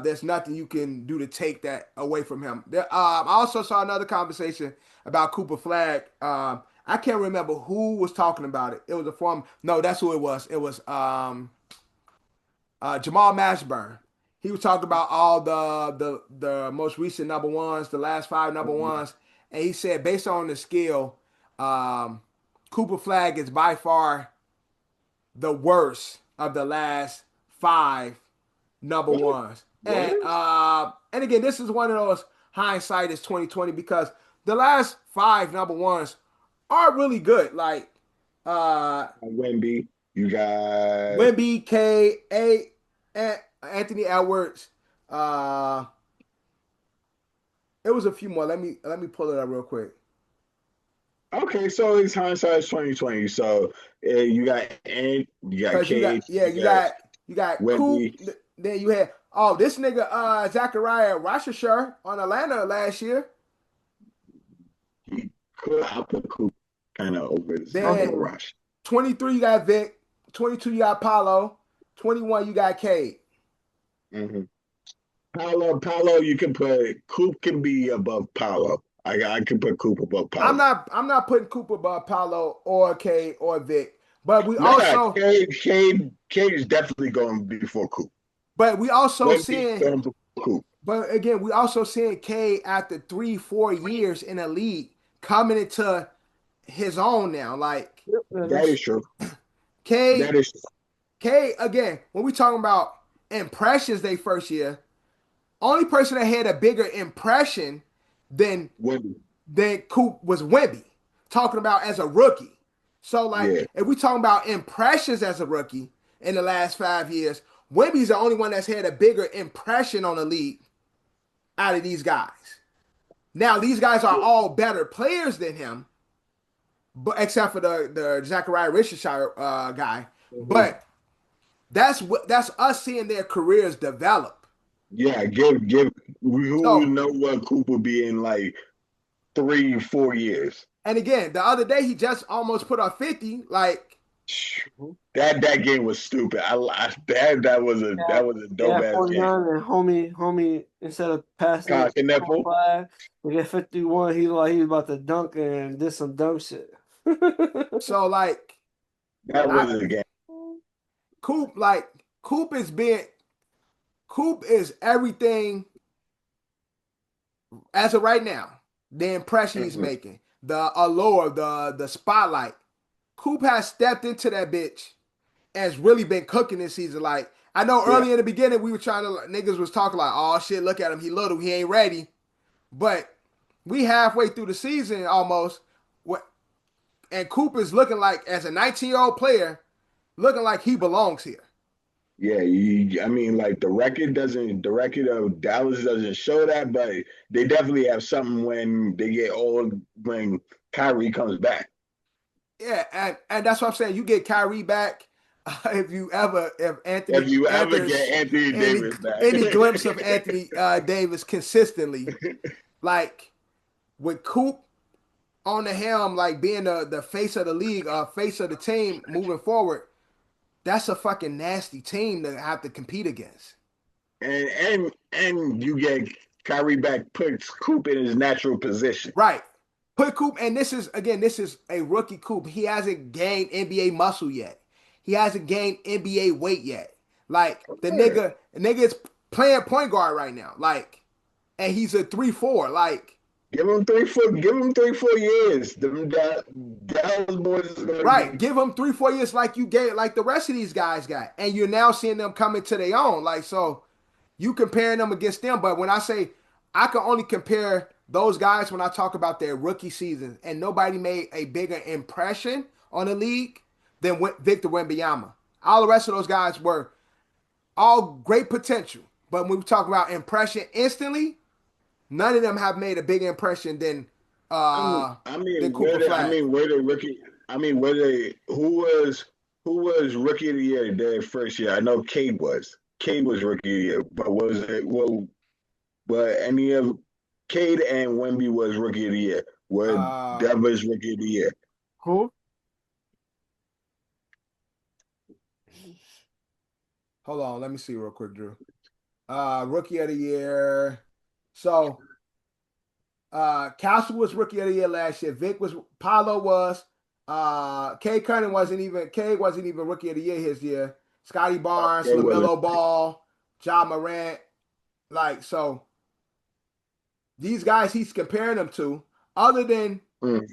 there's nothing you can do to take that away from him. I also saw another conversation about Cooper Flag. I can't remember who was talking about it. It was a form. No, that's who it was. It was Jamal Mashburn. He was talking about all the most recent number ones, the last 5 number ones, and he said based on the skill, Cooper Flag is by far the worst of the last 5 number What? ones. What? And again, this is one of those hindsight is 2020 because the last five number ones are really good. Like Wemby, you got Wemby, Anthony Edwards. Uh, it was a few more. Let me pull it up real quick. okay. So it's hindsight 2020. So you got Cause you got Cade, yeah, you got you got Coop. Wemby. Then you had this nigga Zachariah Rochester on Atlanta last year. He could I put Coop kind of over Then Rush. 23 you got Vic, 22 you got Paulo, 21 you got Cade. Mm-hmm. Paolo, you can put Coop can be above Paolo. I can put Coop above Paolo. I'm not putting Cooper above Paulo or Cade or Vic, but we Nah, also Cade is definitely going before Coop. but we also Wemby's seeing going before Coop. but again we also seeing Cade after 3-4 years in the league coming into his own now. Like That is true. Cade That is true. Cade again when we talking about impressions they first year, only person that had a bigger impression than Wemby. Coop was Wemby, talking about as a rookie. So like Yeah. if we talking about impressions as a rookie in the last 5 years, Wemby's the only one that's had a bigger impression on the league out of these guys. Now these guys are all better players than him, but except for the Zachariah Richardson guy. Mm-hmm. But that's us seeing their careers develop. Yeah, who would So know what Coop would be in like 3-4 years? and again, the other day he just almost put up 50. Like That game was stupid. That was a dope ass 49 game. and homie instead of passing it Constant Neville. 5, we get 51. He like he was about to dunk and did some dunk shit. so like That was a game. Coop is everything as of right now. The impression he's making, the allure, the spotlight. Coop has stepped into that bitch and has really been cooking this season. Like I know early in the beginning we were trying to niggas was talking like, oh shit, look at him, he little, he ain't ready. But we halfway through the season almost, and Coop is looking like as a 19-year-old player, looking like he belongs here. Yeah, I mean, like the record of Dallas doesn't show that, but they definitely have something when they get old when Kyrie comes back. Yeah, and that's what I'm saying. You get Kyrie back if Anthony If you ever enters get Anthony Davis back, any glimpse of Anthony Davis consistently, like with Coop on the helm, like being the face of the league, face of the team moving forward. That's a fucking nasty team to have to compete against. and you get Kyrie back, puts Coop in his natural position. Right. Put Coop, and this is a rookie Coop. He hasn't gained NBA muscle yet. He hasn't gained NBA weight yet. Like the nigga is playing point guard right now. Like, and he's a 3-4. Like, give him 3-4 years. Them Dallas boys is gonna right. Give him 3-4 years like you gave, like the rest of these guys got, and you're now seeing them coming to their own. Like, so you comparing them against them. But when I say I can only compare those guys when I talk about their rookie season, and nobody made a bigger impression on the league than Victor Wembanyama. All the rest of those guys were all great potential, but when we talk about impression instantly, none of them have made a bigger impression than than Cooper Flag. Who was rookie of the year their first year? I know Cade was. Cade was rookie of the year, but was it any of Cade and Wemby was rookie of the year? Were Devers rookie of the year? Who? Hold on, let me see real quick, Drew. Rookie of the year. So Capsule was rookie of the year last year. Paolo was. Cade wasn't even rookie of the year his year. Scotty Barnes, LaMelo Ball, Ja Morant. Like, so these guys he's comparing them to, other than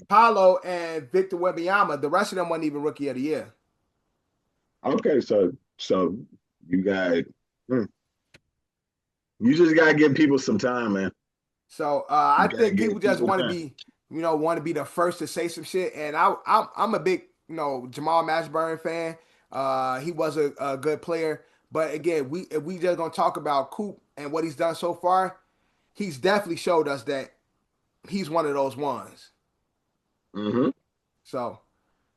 Paolo and Victor Wembanyama, the rest of them wasn't even rookie of the year. Okay, so you got you just gotta give people some time, man. So You I gotta think people get just people want to that. be, want to be the first to say some shit. And I'm a big, Jamal Mashburn fan. He was a good player, but again, if we just gonna talk about Coop and what he's done so far, he's definitely showed us that he's one of those ones. Hmm. So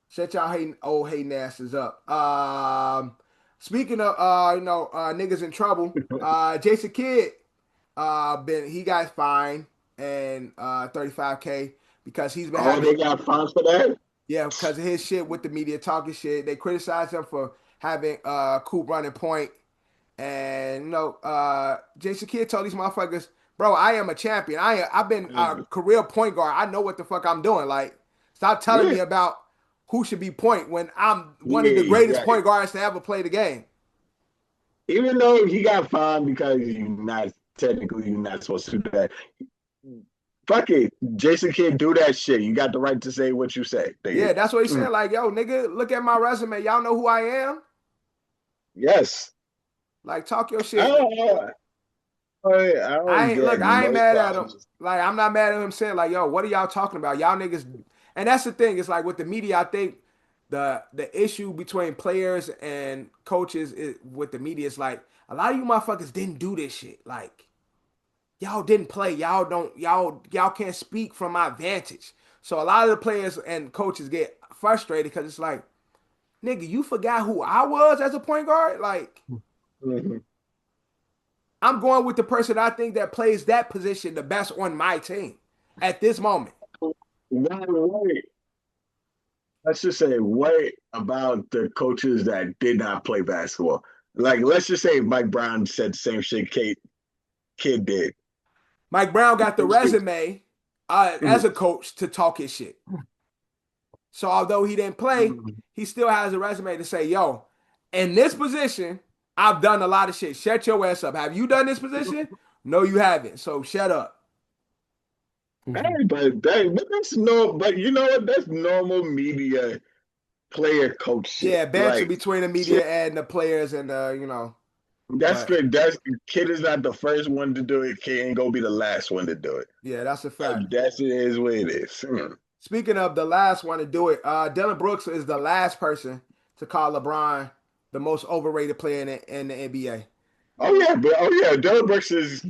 shut y'all hating old hating asses up. Speaking of niggas in trouble, Jason Kidd he got fined and 35K because he's been Oh, having they got funds for that? yeah, because of his shit with the media talking shit. They criticized him for having Coop running point. And Jason Kidd told these motherfuckers, bro, I am a champion. I've been a Mm. career point guard. I know what the fuck I'm doing. Like, stop telling Yeah, me about who should be point when I'm one of the yeah, greatest right. point guards to ever play the game. Even though he got fined because you're not supposed to do that. Fuck it, Jason can't do that shit. You got the right to say what you say, nigga. Yeah, that's what he Mm. said. Like, yo, nigga, look at my resume. Y'all know who I am. Yes, Like, talk your I shit. don't, I don't get I ain't most mad at him. times. Like I'm not mad at him saying like, yo, what are y'all talking about? Y'all niggas, and that's the thing. It's like with the media, I think the issue between players and coaches with the media is like a lot of you motherfuckers didn't do this shit. Like y'all didn't play. Y'all can't speak from my vantage. So a lot of the players and coaches get frustrated because it's like, nigga, you forgot who I was as a point guard. Like Mhm. I'm going with the person I think that plays that position the best on my team at this moment. Wait, let's just say, what about the coaches that did not play basketball? Like, let's just say Mike Brown said the same shit Kid did. Mike Brown got the resume as a coach to talk his shit. So although he didn't play, he still has a resume to say, yo, in this position, I've done a lot of shit. Shut your ass up. Have you done this position? No, you haven't. So shut up. Hey, but that's no, but you know what? That's normal media player coach shit. Yeah, banter Like, between the shit, media and the players and that's but good. That's Kid is not the first one to do it. Kid ain't gonna be the last one to do it. yeah, that's a fact. That's it is what it is. Speaking of the last one to do it, Dylan Brooks is the last person to call LeBron the most overrated player in the NBA. Oh yeah, Dylan Brooks is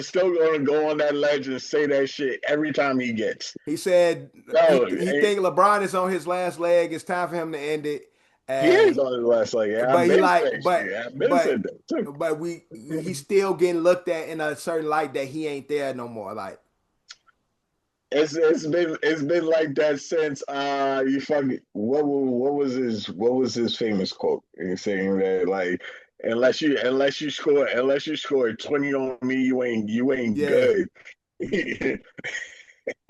still gonna go on that ledge and say that shit every time he gets. He said No, he think LeBron is on his last leg. It's time for him to end it. he is And on his last leg. Yeah, I've but he been like saying shit. I've been but saying that too. but he's still getting looked at in a certain light that he ain't there no more. Like It's been like that since you fucking what was his famous quote? He's saying that like unless you score 20 on me, you ain't yeah, good.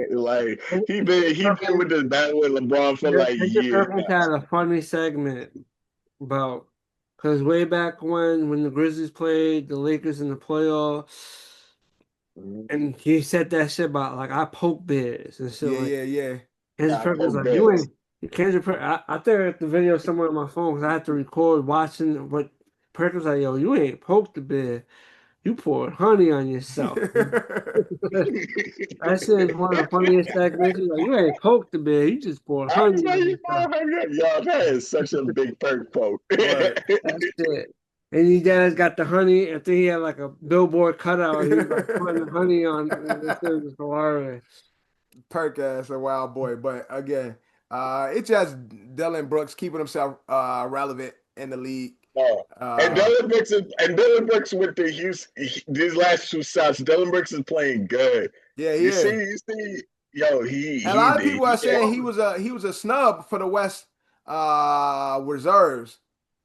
Like he been with this battle with LeBron for like Major years Perkins now. had a funny segment about because way back when the Grizzlies played the Lakers in the playoffs, and he said that shit about like I poke bears and shit yeah, like. yeah, yeah. Kendrick I Perkins poke like you bears. ain't I there at the video somewhere on my phone because I had to record watching. But Perkins like yo, you ain't poked the bear, you poured honey on yourself. That shit is one of the funniest segments. He's like, you ain't poked the bear, you just poured I was honey like, on you yourself. 400. Yo, that is such a big perk quote. Word. That's it. And he dad's got the honey. I think he had like a billboard cutout. He was like putting the honey on. This thing was hilarious. Perk as a wild boy. But again, it's just Dylan Brooks keeping himself relevant in the league. Oh. Uh, And Dylan Brooks with the Houston these last two shots, Dylan Brooks is playing good. yeah, yeah. You see, yo, And a lot of he people are saying can't. he was a snub for the West reserves.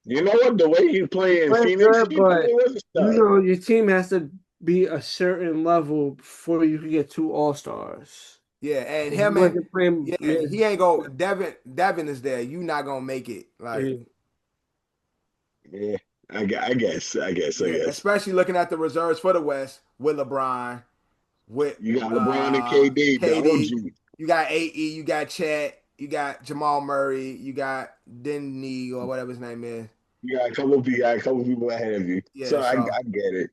You know what? The way he He played in played Phoenix, good, he probably but was a you stud. know your team has to be a certain level before you can get two All Stars. Yeah, and He him and wasn't playing. yeah, Yeah, he ain't go. Devin is there. You not gonna make it. Like yeah. Yeah, I yeah, guess. especially looking at the reserves for the West with LeBron, with You got LeBron and KD, the KD. OG. You got AE. You got Chet. You got Jamal Murray. You got Denny or whatever his name is. You got a couple people ahead of you. Yeah, So so I get it.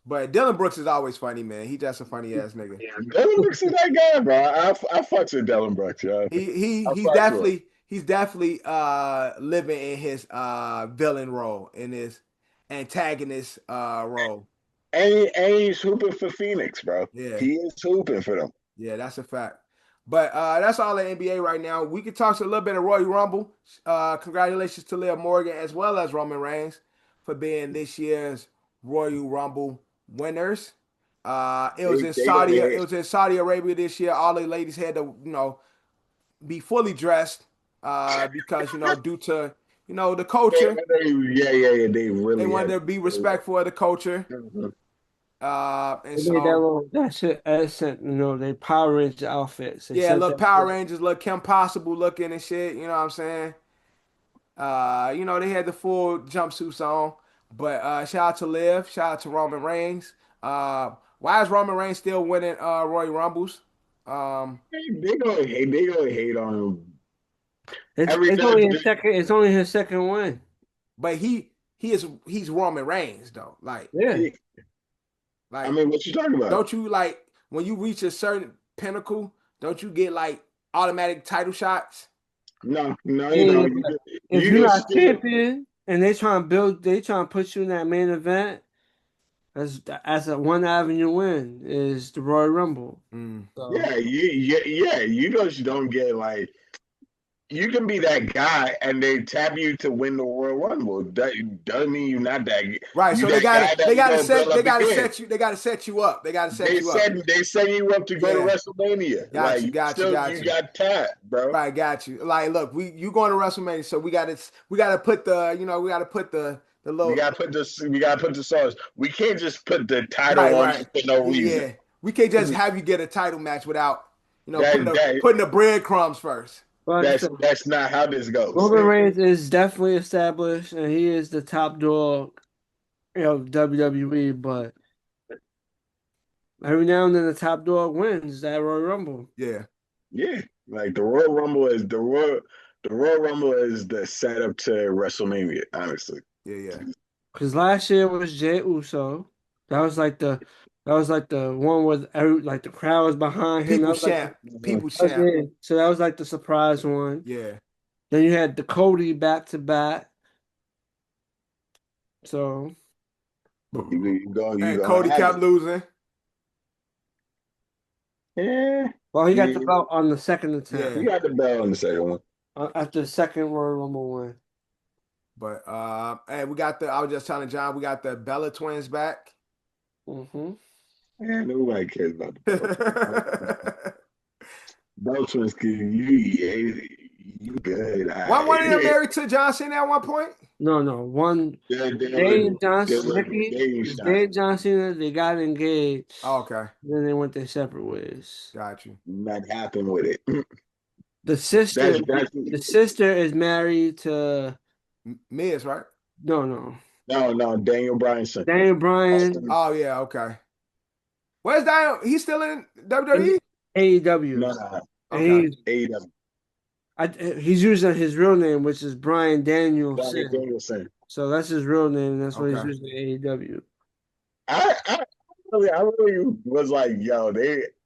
But Dylan Brooks is always funny, man. He just a funny ass nigga. Dylan Brooks is that guy, bro. I fucks with Dylan Brooks, yo. I He's fucks with him. definitely living in his villain role, in his antagonist role. And he's hooping for Phoenix, bro. Yeah. He is hooping for them. Yeah, that's a fact. But that's all the NBA right now. We can talk a little bit of Royal Rumble. Congratulations to Liv Morgan as well as Roman Reigns for being this year's Royal Rumble winners. It was in They go Saudi. It ahead. was in Saudi Arabia this year. All the ladies had to, be fully dressed because due to the culture, Yeah. They they really wanted had. to be respectful of the culture. Mhm. And They made that so little that shit accent, they Power Ranger outfits. They yeah, sent look that Power shit. Rangers, look Kim Possible looking and shit. You know what I'm saying? They had the full jumpsuits on. But shout out to Liv, shout out to Roman Reigns. Why is Roman Reigns still winning Royal Rumbles? Um, They go hate on him It's every it's time. only his second. It's only his second win. but he's Roman Reigns though. Like Yeah. I like mean, what you talking about? don't you like when you reach a certain pinnacle, don't you get like automatic title shots? No, you Yeah, don't. but if You you're just not still. champion and they trying to put you in that main event as a one avenue win is the Royal Rumble. Mm. So Yeah. You just don't get like. You can be that guy, and they tap you to win the Royal Rumble. That doesn't mean you're not that. Right. You So that guy that we gonna build up again. they gotta set you up. They gotta set you up. They set you up to go to Yeah. WrestleMania. Got Like you, got you, you got you. got tapped, bro. Right, got you. Like, look, you going to WrestleMania, so we gotta put we gotta put the little We gotta put the sauce. We can't just put the title right, on right. you for no reason. Yeah. We can't just have you get a title match without, That that putting the breadcrumbs first. but like I said, that's not how this goes. Roman Reigns is definitely established and he is the top dog of WWE, but every now and then the top dog wins that Royal Rumble. Yeah. Yeah, like the Royal Rumble is the setup to WrestleMania. Honestly, Yeah, yeah. Because last year was Jey Uso. That was like the one with like the crowd was behind him. That People was like champ. People that was champ. it. So that was like the surprise one. Yeah. Then you had the Cody back to back. So you And gonna Cody have kept it. losing. Yeah, well, he got the yeah. belt on the second attempt You Yeah. got the bell on the second one. after the second Royal Rumble win. But and I was just telling John, we got the Bella twins back. Mm-hmm. Yeah, nobody cares about the bell. One Bell twins, you good. All one of them right. married to John Cena at one point. No. One They Dave John Cena, they got engaged. Oh, okay. Then they went their separate ways. Got you. not happen with it. The sister, That's the sister is married to Miz, right? no. no Daniel Bryanson. Daniel Bryan Oh yeah, okay. Where's Daniel? He's still in in WWE? AEW. No, And Okay. he's using his real name, which is Brian Danielson. Danielson. So that's his real name. That's what he's Okay. using in AEW. I really was like, yo,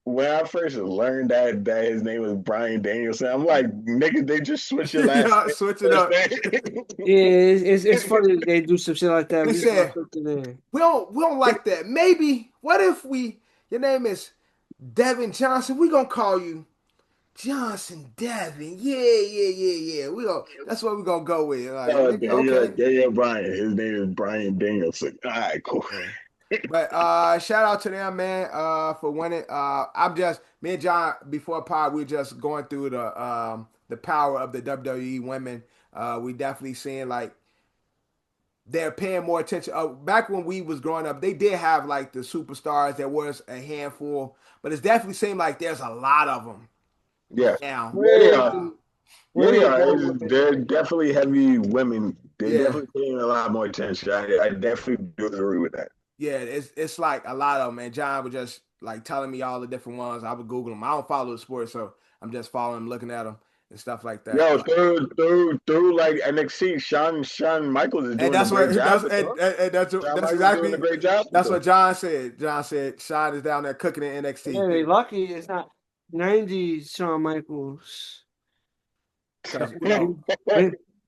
when I first learned that his name was Brian Danielson, I'm like, nigga, they just switch your last Yeah, name. switch it up. Yeah, it's funny they do some shit like that. They We just said- want to put it in. We don't like that. Maybe what if your name is Devin Johnson? We gonna call you Johnson Devin. Yeah. That's what we gonna go with. Like, nigga, okay. Daniel Bryan. His name is Brian Danielson. All right, cool. Yeah. But shout out to them, man, for winning. Me and John before pod, we were just going through the power of the WWE women. We definitely seeing like they're paying more attention. Back when we was growing up, they did have like the superstars. There was a handful, but it's definitely seemed like there's a lot of them Yeah. now. Yeah, they are. Where Yeah, they they go are. with it? They're definitely heavy women. They're Yeah. definitely paying a lot more attention. I definitely do agree with that. Yeah, it's like a lot of them. And John was just like telling me all the different ones. I would Google them. I don't follow the sport, so I'm just following them, looking at them. and stuff like that. Yo, through like NXT, Shawn Michaels is And doing a that's great what job with them. and Shawn that's Michaels doing a exactly great job with that's what them. John said. John said Sean is down there cooking in NXT Yeah, they lucky it's not 90s Shawn Michaels. because When,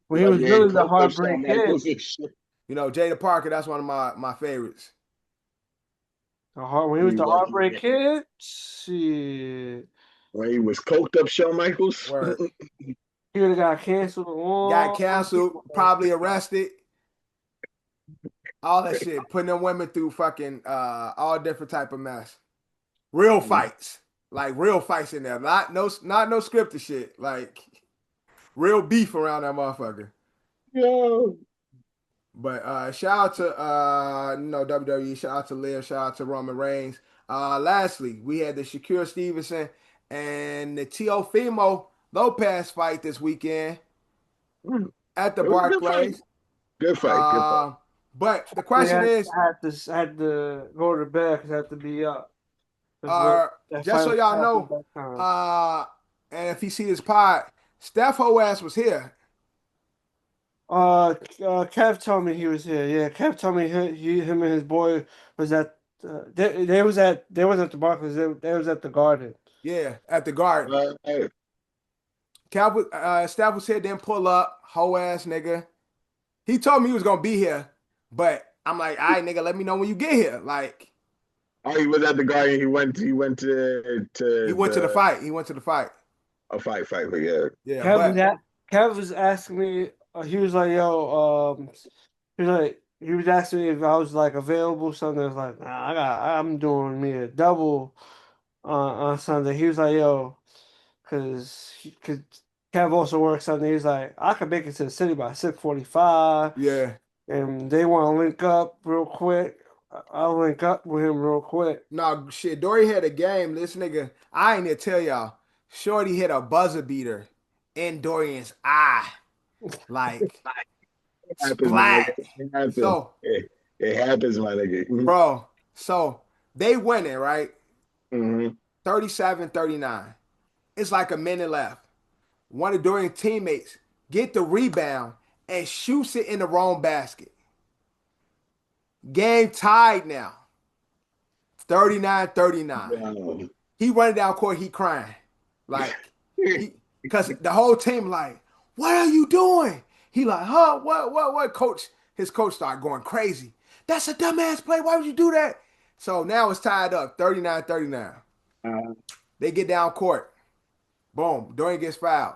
when he Like was they really the coked up Shawn Heartbreak Kid. Michaels and shit. Jada Parker. That's one of my favorites. When he was He the lucky Heartbreak Kid, shit. when he was coked up Shawn Michaels. Where He would have got canceled a got long time canceled, ago. probably arrested, all that shit, putting them women through fucking all different type of mess. Real fights, like real fights in there, not no scripted shit, like real beef around that motherfucker. Yo. But shout out to WWE, shout out to Liv, shout out to Roman Reigns. Lastly, we had the Shakur Stevenson and the Teofimo Lopez fight this weekend It at the was a good fight. Barclays. Good fight. Good fight. Uh, but the We question is, had to go to bed because I had to be up. That just fight so was y'all happening know, that time. and if you see this pod, Steph Ho ass was here. Kev told me he was here. Yeah, Kev told me him and his boy was at. They was at the Barclays. They was at the Garden. Yeah, at the Garden. Hey, Steph was here, didn't pull up, hoe ass nigga. He told me he was gonna be here, but I'm like, all right, nigga, let me know when you get here. Like, oh, he was at the Guardian. He went he to went to the the fight. He went to the fight. a fight. But yeah, Yeah, Kev was but at, Kev was asking me. He was like, "Yo, he was asking me if I was like available Sunday." I was like, "Nah, I'm doing me a double on Sunday." He was like, "Yo, cause Kev also works Sunday." He's like, "I could make it to the city by 6:45, yeah, and they want to link up real quick. I'll link up with him real quick." no shit. Dory had a game. This nigga, I ain't gonna tell y'all. Shorty hit a buzzer beater in Dorian's eye, like it happens, my nigga. splat. It happens. So, It happens, my nigga. bro, so they winning, right? Mm-hmm. 37-39. It's like a minute left. One of Dorian's teammates get the rebound and shoots it in the wrong basket. Game tied now. 39-39. Wow. He running down court, he crying. Like, because the whole team like, what are you doing? He like, huh, what? His coach started going crazy. That's a dumbass play. Why would you do that? So now it's tied up, 39-39. Uh, They get down court. Boom. Dorian gets fouled.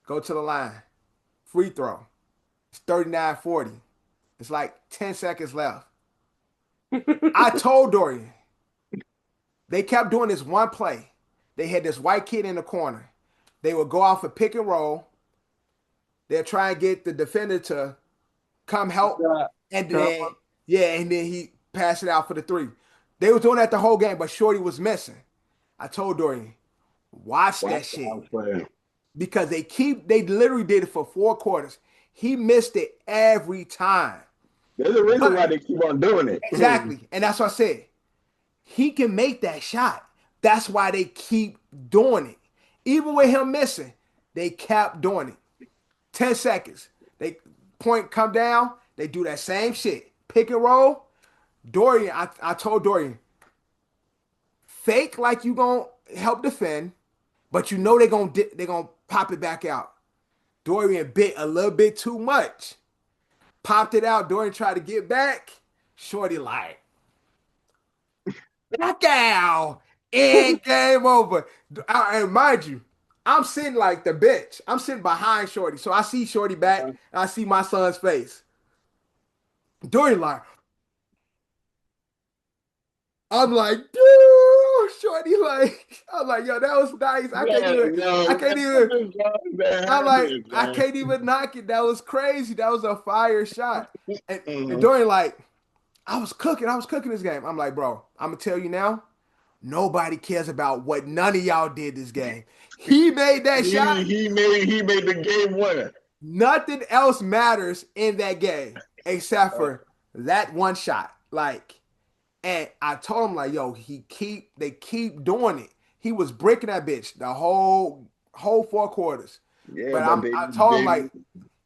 Go to the line. Free throw. It's 39-40. It's like 10 seconds left. I told Dorian, they kept doing this one play. They had this white kid in the corner. They would go off a pick and roll. They'll try and get the defender to come help. And then, and then he passed it out for the three. They were doing that the whole game, but Shorty was missing. I told Dorian, watch that shit. Because they literally did it for 4 quarters. He missed it every time. There's a reason why they keep on doing it. Exactly. And that's what I said. He can make that shot. That's why they keep doing it. Even with him missing, they kept doing it. 10 seconds. They point come down. They do that same shit. Pick and roll. Dorian, I told Dorian, fake like you gonna help defend, but you know they gonna pop it back out. Dorian bit a little bit too much. Popped it out. Dorian tried to get back. Shorty like, knockout. And game over. And mind you, I'm sitting like the bitch. I'm sitting behind Shorty. So I see Shorty back and I see my son's face. Dorian like, I'm like, dude, Shorty like, I'm like, yo, that was nice. I can't even knock it. That was crazy. That was a fire shot. And Dorian like, I was cooking this game. I'm like, bro, I'm gonna tell you now, nobody cares about what none of y'all did this game. He made that shot. He made the game winner. Nothing else matters in that game except for that one shot. Like, and I told him like, yo, they keep doing it. He was breaking that bitch the whole whole 4 quarters. Yeah, But but I told him like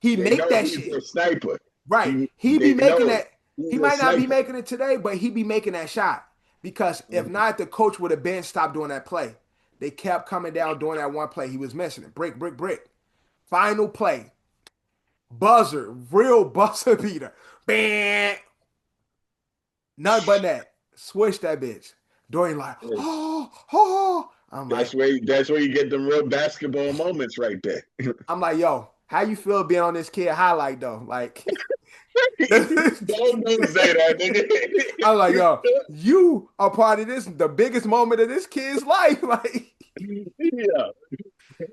he they make know that he's a shit. sniper. Right. He be They making know that. He he's a might not be sniper. making it today, but he be making that shot. Because if not, the coach would have been stopped doing that play. They kept coming down doing that one play. He was missing it. Brick, brick, brick. Final play. Buzzer. Real buzzer beater. Bam. None but that. Switch that bitch. Dorian like, oh, oh. That's where you get them real basketball moments right there. I'm like, yo, how you feel being on this kid highlight though? Like, Don't say that, nigga. I'm like, yo, you are part of this, the biggest moment of this kid's life. Like, Yeah.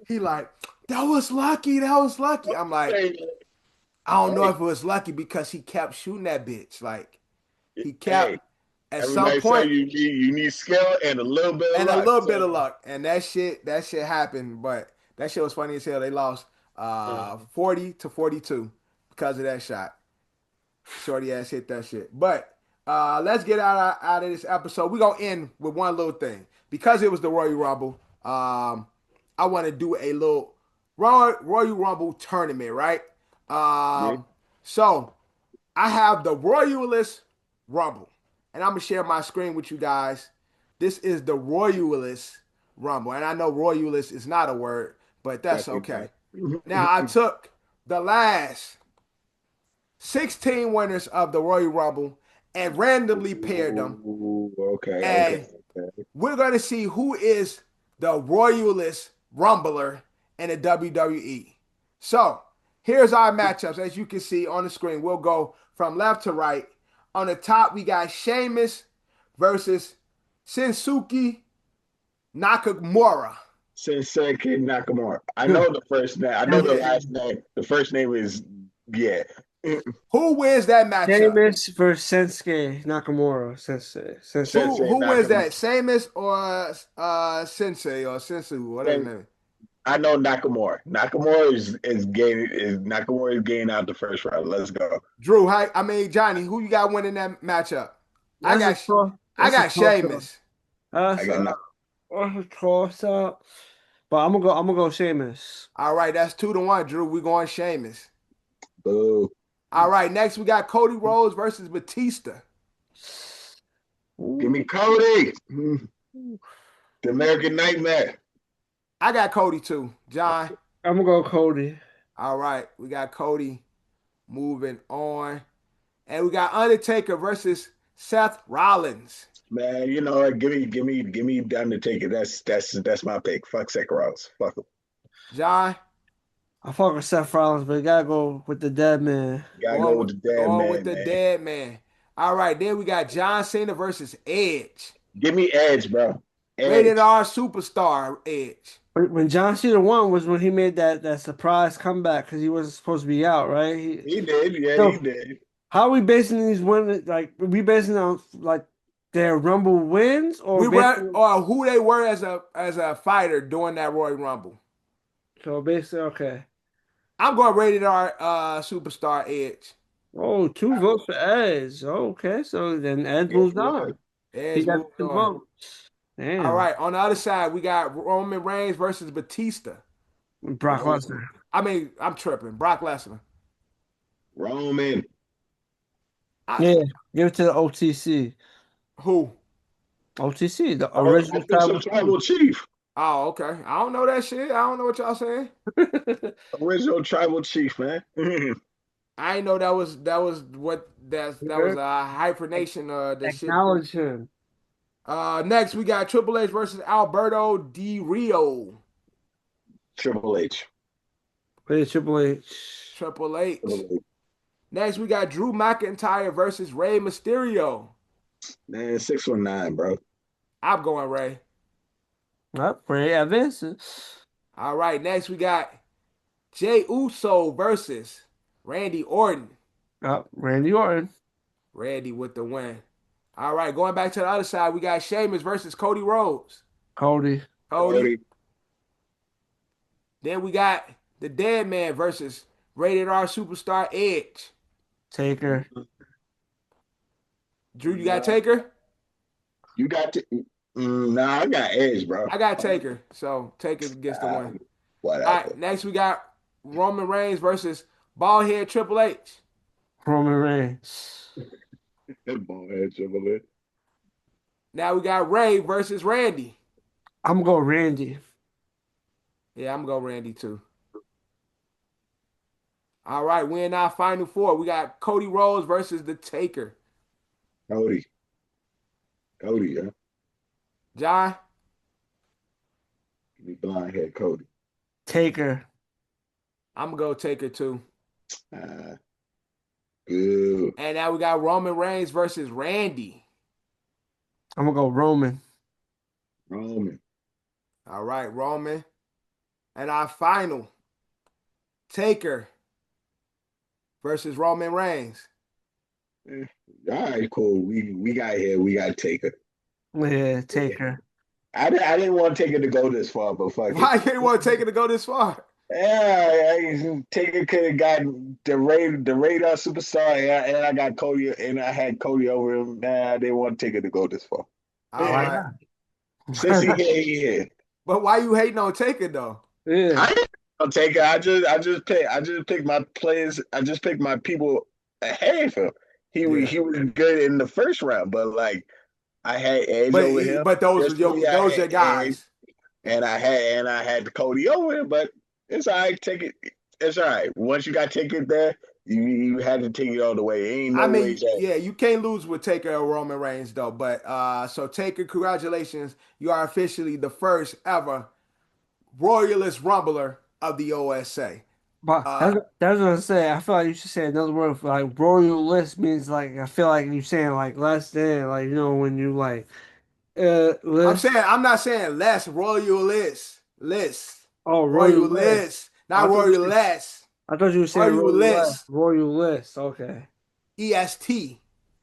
he like, that was lucky. That was lucky. I'm like, Hey, I don't know hey, if it was lucky because he kept shooting that bitch. Like, he hey, kept at some everybody say point you need skill and a little bit of and a luck. little bit So of luck. And that shit happened. But that shit was funny as hell. They lost 40-42 because of that shot. Shorty ass hit that shit. But let's get out of this episode. We're gonna end with one little thing. Because it was the Royal Rumble, I want to do a little Royal Rumble tournament, right? yeah, So I have the Royalest Rumble. And I'm gonna share my screen with you guys. This is the Royalest Rumble. And I know Royalist is not a word, but that's definitely okay. Now I not. took the last 16 winners of the Royal Rumble and randomly paired them. Ooh, okay, okay, And okay. we're going to see who is the Royalist Rumbler in the WWE. So here's our matchups. As you can see on the screen, we'll go from left to right. On the top, we got Sheamus versus Shinsuke Nakamura. Shinsuke Nakamura. I know the first name. I know the Yeah. last name. The first name is yeah. Who wins that matchup? Sheamus versus Sensuke Nakamura. Sensei. Who Sensei who wins Nakamura. that? Sheamus or Sensei or Sensu, whatever his name. I know Nakamura. Nakamura is gaining out the first round. Let's go. Drew, I mean Johnny, who you got winning that matchup? I That's a got toss. I That's a got toss up. Sheamus. I That's got a, that's a toss up. But I'm gonna go. I'm gonna go Sheamus. All right, that's 2-1, Drew. We going Sheamus. boo. All right, next we got Cody Rhodes versus Batista. Give me Cody. The American Nightmare. I got Cody too. John. I'm gonna go Cody. All right, we got Cody. Moving on. And we got Undertaker versus Seth Rollins. Man, you know what? Give me the Undertaker. That's my pick. Fuck Sekaros. Fuck him. John. I fuck with Seth Rollins, but you gotta go with the dead man. Gotta go with the dead Going with man, the man. dead man. All right, then we got John Cena versus Edge. Give me Edge, bro. Rated Edge. R superstar Edge. When John Cena won was when he made that surprise comeback because he wasn't supposed to be out, right? He did. Yeah, So, he did. how are we basing these wins? Like, are we basing on like their Rumble wins or We basing, were or who they were as a fighter during that Royal Rumble. so basically okay. I'm going rated R superstar Edge. Oh, 2 votes for Edge. Okay, so then Edge Yeah, moves yeah. on. He Edge got moved two on. votes. All Damn. right, on the other side, we got Roman Reigns versus Batista. Brock Lesnar. I mean, I'm tripping. Brock Lesnar. Roman. Yeah, give it to the OTC. Who? OTC, the Oh, original official tribal tribal chief. Oh, okay. I don't know that shit. I don't know what y'all saying. chief. Original tribal chief, man. I didn't know that was what that was a hyphenation the shit. Acknowledge him. Next we got Triple H versus Alberto Del Rio. Triple H. Play Triple H. Triple H. Triple H. Next we got Drew McIntyre versus Rey Mysterio. Man, 619, bro. I'm going Rey. Well, Ray Evans. All right, next we got Jey Uso versus Randy Orton. Randy Orton. Randy with the win. All right, going back to the other side, we got Sheamus versus Cody Rhodes. Cody. Cody. Then we got the Dead Man versus Rated R Superstar Edge. Taker. Drew, you got Taker? You got to. Nah, I got Edge, bro. I got Taker. So Taker gets the win. All right, Whatever. next we got Roman Reigns versus baldhead Triple H. Roman Reigns. Ballhead Triple H. Now we got Ray versus Randy. I'm gonna go Randy. Yeah, I'm gonna go Randy too. All right, we're in our final four. We got Cody Rhodes versus The Taker. Cody. Cody, yeah. John, Give me blonde hair Cody. Taker. I'm gonna go Taker too. Uh, good. And now we got Roman Reigns versus Randy. I'm gonna go Roman. Roman. All right, Roman. And our final Taker versus Roman Reigns. Eh, all right, cool. We got here. We got Taker. Yeah, Yeah. Taker. I didn't want Taker to go this far, but fuck it. Why you want Taker to go this far? Yeah, Taker could have gotten the radar superstar, and I got Cody, and I had Cody over him. Nah, I didn't want Taker to go this far. All Why right. not? Since he here. But why you hating on Taker though? Yeah. I don't take it. I just picked my players. I just picked my people ahead of him. Yeah. He was good in the first round, but like I had Edge over him. But those Just me, I those had your guys. and I had Cody over him. But it's all right. Take it. It's all right. Once you got Taker there, you had to take it all the way. Ain't no I way mean, that yeah, you can't lose with Taker or Roman Reigns though. But so Taker, congratulations, you are officially the first ever Royalist Rumbler of the OSA. But Uh, that's what I say. I feel like you should say another word for like royal list means like I feel like you're saying like less than like when you like list. I'm not saying less list, Oh, royal list. Royalist, I not thought you said, Royalist, I thought you were saying royal list. Royalist, Royal list. Okay. EST,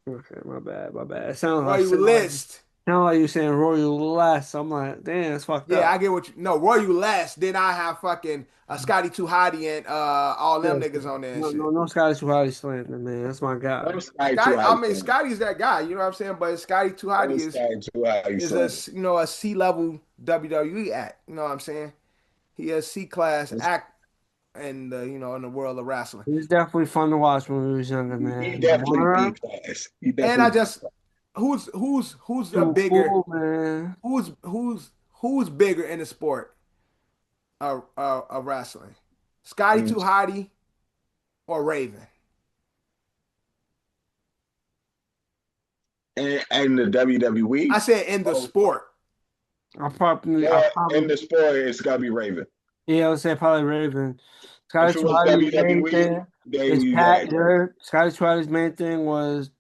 Okay, my bad, my bad. It Royalist. sound like you saying royal less. I'm like, damn, it's fucked Yeah, up. I get what you. No, Royalist. Then I have fucking Scotty Too Hottie and all them Yeah, niggas on there and no, shit. no, no Scottish Wild slander, man. That's my guy. I'm Sky too Scotty, high. I mean, Scotty's that guy. You know what I'm saying? But Scotty Too I'm Hottie Sky too high. is a C level WWE act. You know what I'm saying? He a C class act in the in the world of wrestling. He was definitely fun to watch when we was younger, He man. definitely B Mara, class. He And I definitely B just who's a too bigger cool, man. who's bigger in the sport of wrestling? Scotty class. Too Hottie or Raven? And the WWE. I said in the Oh, sport. I yeah, in probably, the sport, it's gotta be Raven. yeah, I would say probably Raven. If Scottish it was Wild main WWE, thing then is you got tag. Scottish Wild's main thing was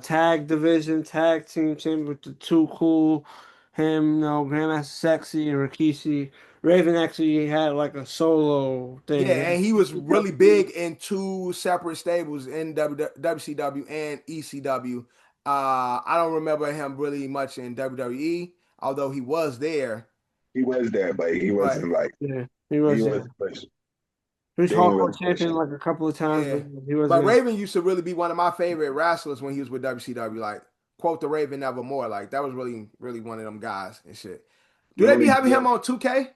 tag division, tag team champion with the Too Cool, him, Grandmaster Sexy and Rikishi. Raven actually had like a solo Yeah, thing. and he was really big in two separate stables in WCW and ECW. I don't remember him really much in WWE, although he was there. he was there, but he But wasn't like Yeah, he he was. was push. He was They ain't hardcore really push champion him. like a couple of times, yeah, but he but wasn't. Raven used to really be one of my favorite wrestlers when he was with WCW. Like, quote the Raven nevermore. Like that was really one of them guys and shit. Do The they be only having him on 2K?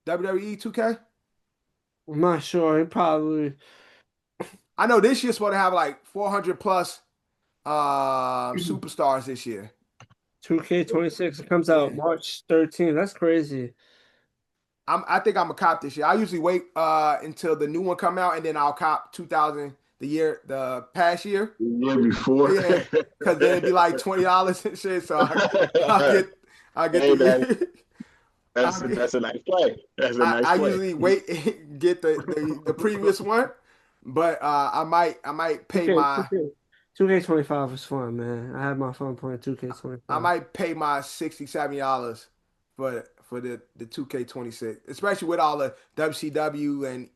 WWE 2K? I'm not sure. He probably I know this year's supposed to have like 400 plus superstars this year. 2K26. It comes out Yeah. March 13th. That's crazy. I think I'm a cop this year. I usually wait until the new one come out and then I'll cop 2000 the past year. the year before. Yeah, because then it'd be like $20 and shit. So I'll get Hey man, the I'll get, that's a nice play. That's a nice I play. usually wait and get the previous one, but I might pay 2K, my 2K25 was fun, man. I had my fun playing I 2K25. might pay my $60-$70 for the 2K26, especially with all the WCW and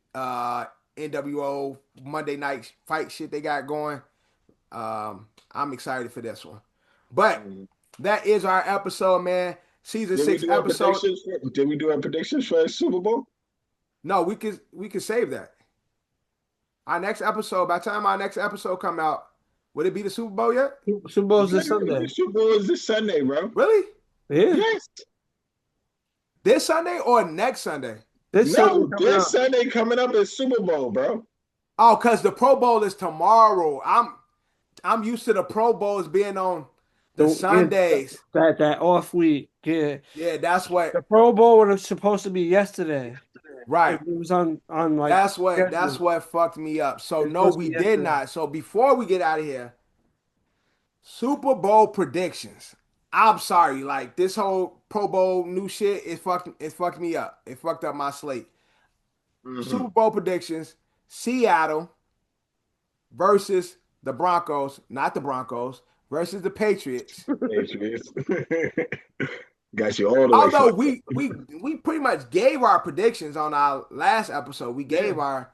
NWO Monday night fight shit they got going. I'm excited for this one. But that is our episode, man. Season Did we 6 do our episode. predictions? Did we do our predictions for the Super Bowl? No, we could save that. Our next episode, by the time our next episode come out, would it be the Super Bowl yet? Super Bowl's Yeah, this Sunday. the Super Bowl is this Sunday, bro. Really? Yeah. Yes. This Sunday or next Sunday? This Sunday No, coming this up. Sunday coming up is Super Bowl, bro. Oh, because the Pro Bowl is tomorrow. I'm used to the Pro Bowls being on the Don't get Sundays. that off week. Yeah. Yeah, that's what. The Pro Bowl was supposed to be yesterday. Right. If it was on like That's schedule. what fucked me up. So It's no, supposed to we be did yesterday. not. So before we get out of here, Super Bowl predictions. I'm sorry, like this whole Pro Bowl new shit, it fucked me up. It fucked up my slate. Mm-hmm. Super Bowl predictions: Seattle versus the Broncos, not the Broncos, versus the Patriots. Patriots. Got you all the way Although fucked up. we pretty much gave our predictions on our last episode, we Yeah, gave our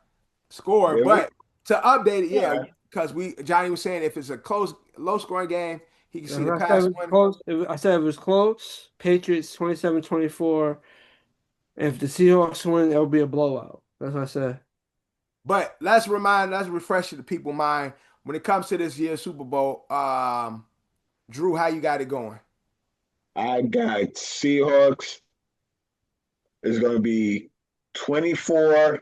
score, did we? but to update it, All yeah, right. because we Johnny was saying if it's a close, low scoring game, he can see If the I said pass it was one. close, I said it was close. Patriots 27-24. If the Seahawks win, it'll be a blowout. That's what I said. But let's refresh the people mind when it comes to this year's Super Bowl. Drew, how you got it going? I got Seahawks is going to be 24,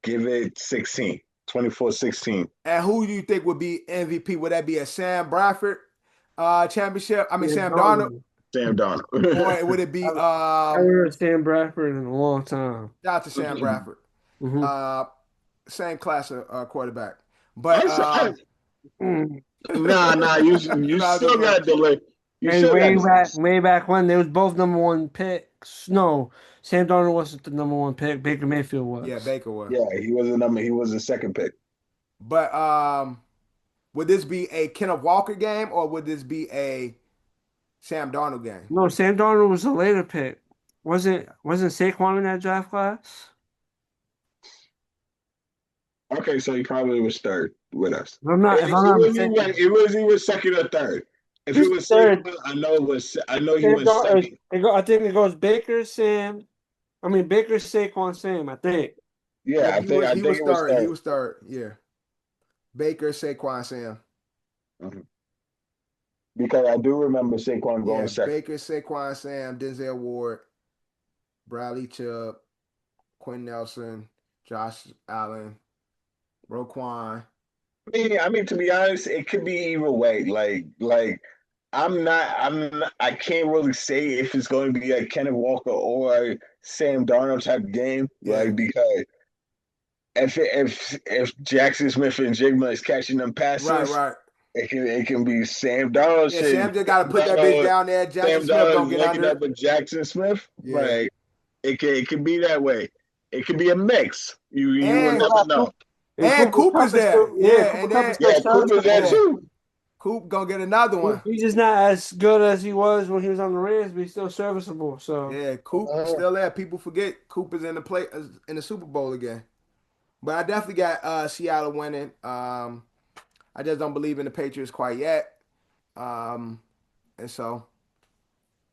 give it 16. 24-16. And who do you think would be MVP? Would that be a Sam Bradford championship? I mean Yeah, Sam Darnold, Darnold. Sam or Donald. would it be I haven't heard Sam Bradford in a long time. shout out to Sam Bradford? Hmm. Uh, Same class of quarterback. I, But I, Mm. nah, you no, I'm still just playing. got to delay. You And still got to. way back when they was both number one picks. No, Sam Darnold wasn't the number one pick. Baker Mayfield Yeah, was. Baker was. Yeah, he was a number. He was the second pick. But would this be a Kenneth Walker game or would this be a Sam Darnold game? No, Sam Darnold was a later pick. Wasn't Saquon in that draft class? Okay, so he probably was third with us. If I'm not mistaken. It was either second or third. If it Who's was third? Saquon, I know it was. I know he Sam went Darnold. second. I think it goes Baker, Sam. I mean Baker, Saquon, Sam. I think. Yeah, Yeah, he I think was it was third. He third. was third. Yeah. Baker, Saquon, Sam. Mhm. Because I do remember Saquon going Yeah, second. Baker, Saquon, Sam, Denzel Ward, Bradley Chubb, Quinn Nelson, Josh Allen, Roquan. I mean, to be honest, it could be either way. I can't really say if it's going to be a Kenneth Walker or a Sam Darnold type game, Yeah. because if Jackson Smith and Jigma is catching them Right, passes, right. it can be Sam Darnold Yeah, shit. Sam just got to put that bitch down there. Jackson Sam Smith Darnold gonna is get linking under up it. with Jackson Smith. Yeah. Like it can be that way. It could be a mix. You will And never know. and Cooper Coop Kupp is is there. still, Yeah, Cooper and Kupp then is still Yeah, Cooper's there yeah, serviceable. too. Coop gonna get another one. He's just not as good as he was when he was on the Rams, but he's still serviceable. So Yeah, Coop Uh, still there. People forget Coop is in the play in the Super Bowl again. But I definitely got Seattle winning. I just don't believe in the Patriots quite yet. Um, and so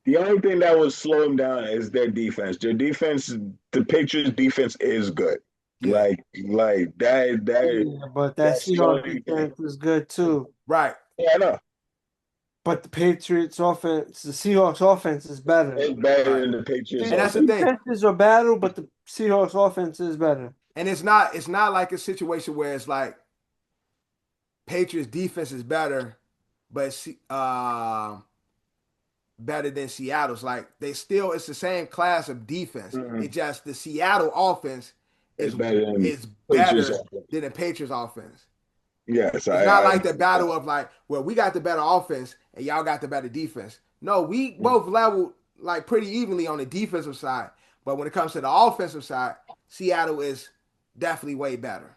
the only thing that would slow them down is their defense. Their defense, the Patriots' defense is good. yeah, Like that. yeah, but that That's the Seahawks only thing. defense is good too. right. Yeah, I know. But the Patriots offense, the Seahawks offense is better. It's better Right. than the Patriots And that's the offense. thing. Defenses are battle, but the Seahawks offense is better. And it's not like a situation where it's like Patriots defense is better, but better than Seattle's. Like it's the same class of defense. Mhm. It just the Seattle offense It's is better than is Patriots better offense. than the Patriots offense. Yes, It's not I like the battle of like, well, we got the better offense and y'all got the better defense. No, we Mm. both level like pretty evenly on the defensive side. But when it comes to the offensive side, Seattle is definitely way better.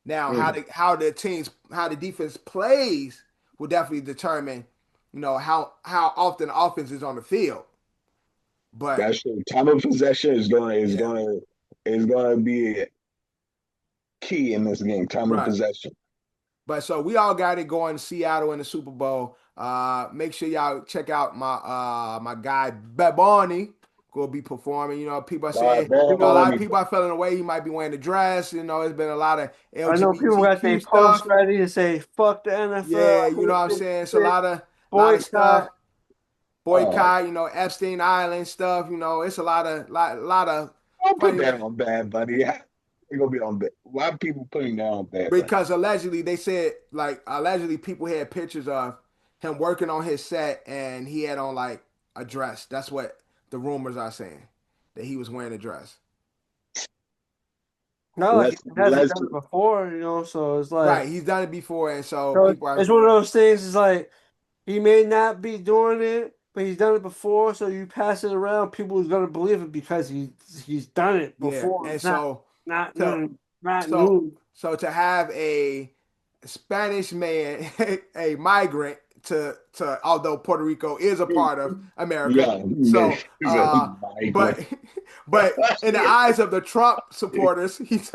Now, Mm. how the defense plays will definitely determine, how often the offense is on the field. But That's true. Time of possession yeah, is gonna be key in this game. Time of right. possession. But so we all got it going Seattle in the Super Bowl. Make sure y'all check out my guy Baboni. Gonna be performing. People are saying, a lot of people are feeling away. He might be wearing the dress. It's been a lot of I know people got their LGBTQ post stuff. ready to say "fuck the NFL." Yeah, I you know hate what I'm this saying. It's a shit, lot of stuff. boycott. Oh, boycott, Epstein Island stuff. It's a lot of don't put funny that on Bad Bunny. They gonna be on bad. Why are people putting that on Bad Bunny? because allegedly they said like allegedly people had pictures of him working on his set and he had on like a dress. That's what the rumors are saying that he was wearing a dress. Not like he Let's hasn't let's done it before, so it's like Right, he's done it before, and so people it's are one of those things. It's like he may not be doing it, but he's done it before. So you pass it around, people is gonna believe it because he's done it yeah, before. and It's not so not to new, not so new. so to have a Spanish man, a migrant to although Puerto Rico is a part of America, yeah, so he's a migrant. but but in the eyes of the Trump supporters, he's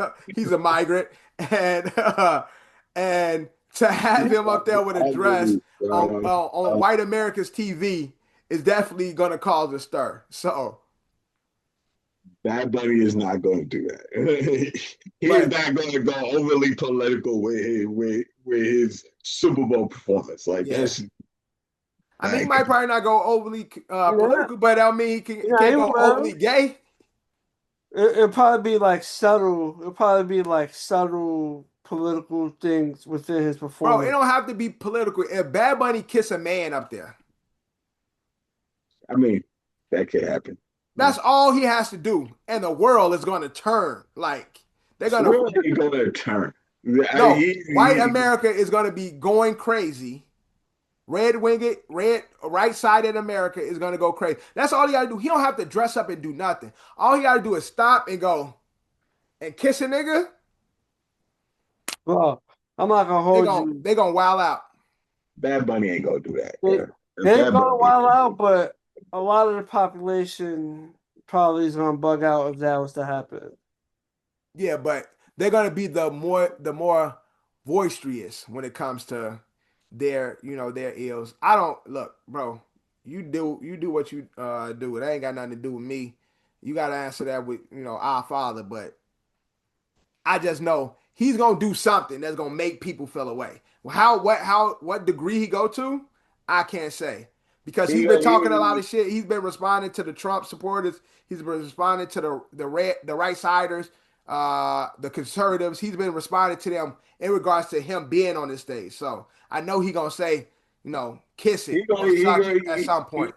a migrant, and to have him up there with a dress on white America's TV is definitely going to cause a stir. So, Bad Bunny is not going to do that. He is but not going to go overly political with his Super Bowl performance. Like yeah. that's I mean, he like might probably not go overly Yeah, political, but I mean, he yeah, he can't go overly will. gay. It'll probably be like subtle. It'll probably be like subtle political things within his Bro, it performance. don't have to be political. If Bad Bunny kiss a man up there, I mean that could happen. that's all he has to do, and the world is going to turn. Like they're So gonna where are you going to turn? no white America is going to be going crazy. Red winged, red right sided America is going to go crazy. That's all he got to do. He don't have to dress up and do nothing. All he got to do is stop and go and kiss a nigga. Well, I'm not gonna They hold gon' you. they gonna wild out. Bad Bunny ain't going to do that. They, Yeah. they ain't Bad gonna Bunny ain't wild going to do out, but a lot of the population probably is gonna bug out if that was to happen. Yeah, but they're gonna be the more boisterous when it comes to their ills. I don't look, bro. You do what you do. It ain't got nothing to do with me. You gotta answer that with our Father. But I just know he's gonna do something that's gonna make people feel away. Well, what degree he go to, I can't say because he's been talking a lot he, of shit. He's been responding to the Trump supporters. He's been responding to the right siders, the conservatives. He's been responding to them in regards to him being on the stage. So I know he gonna say, kiss he it go or he suck go it at some he, point.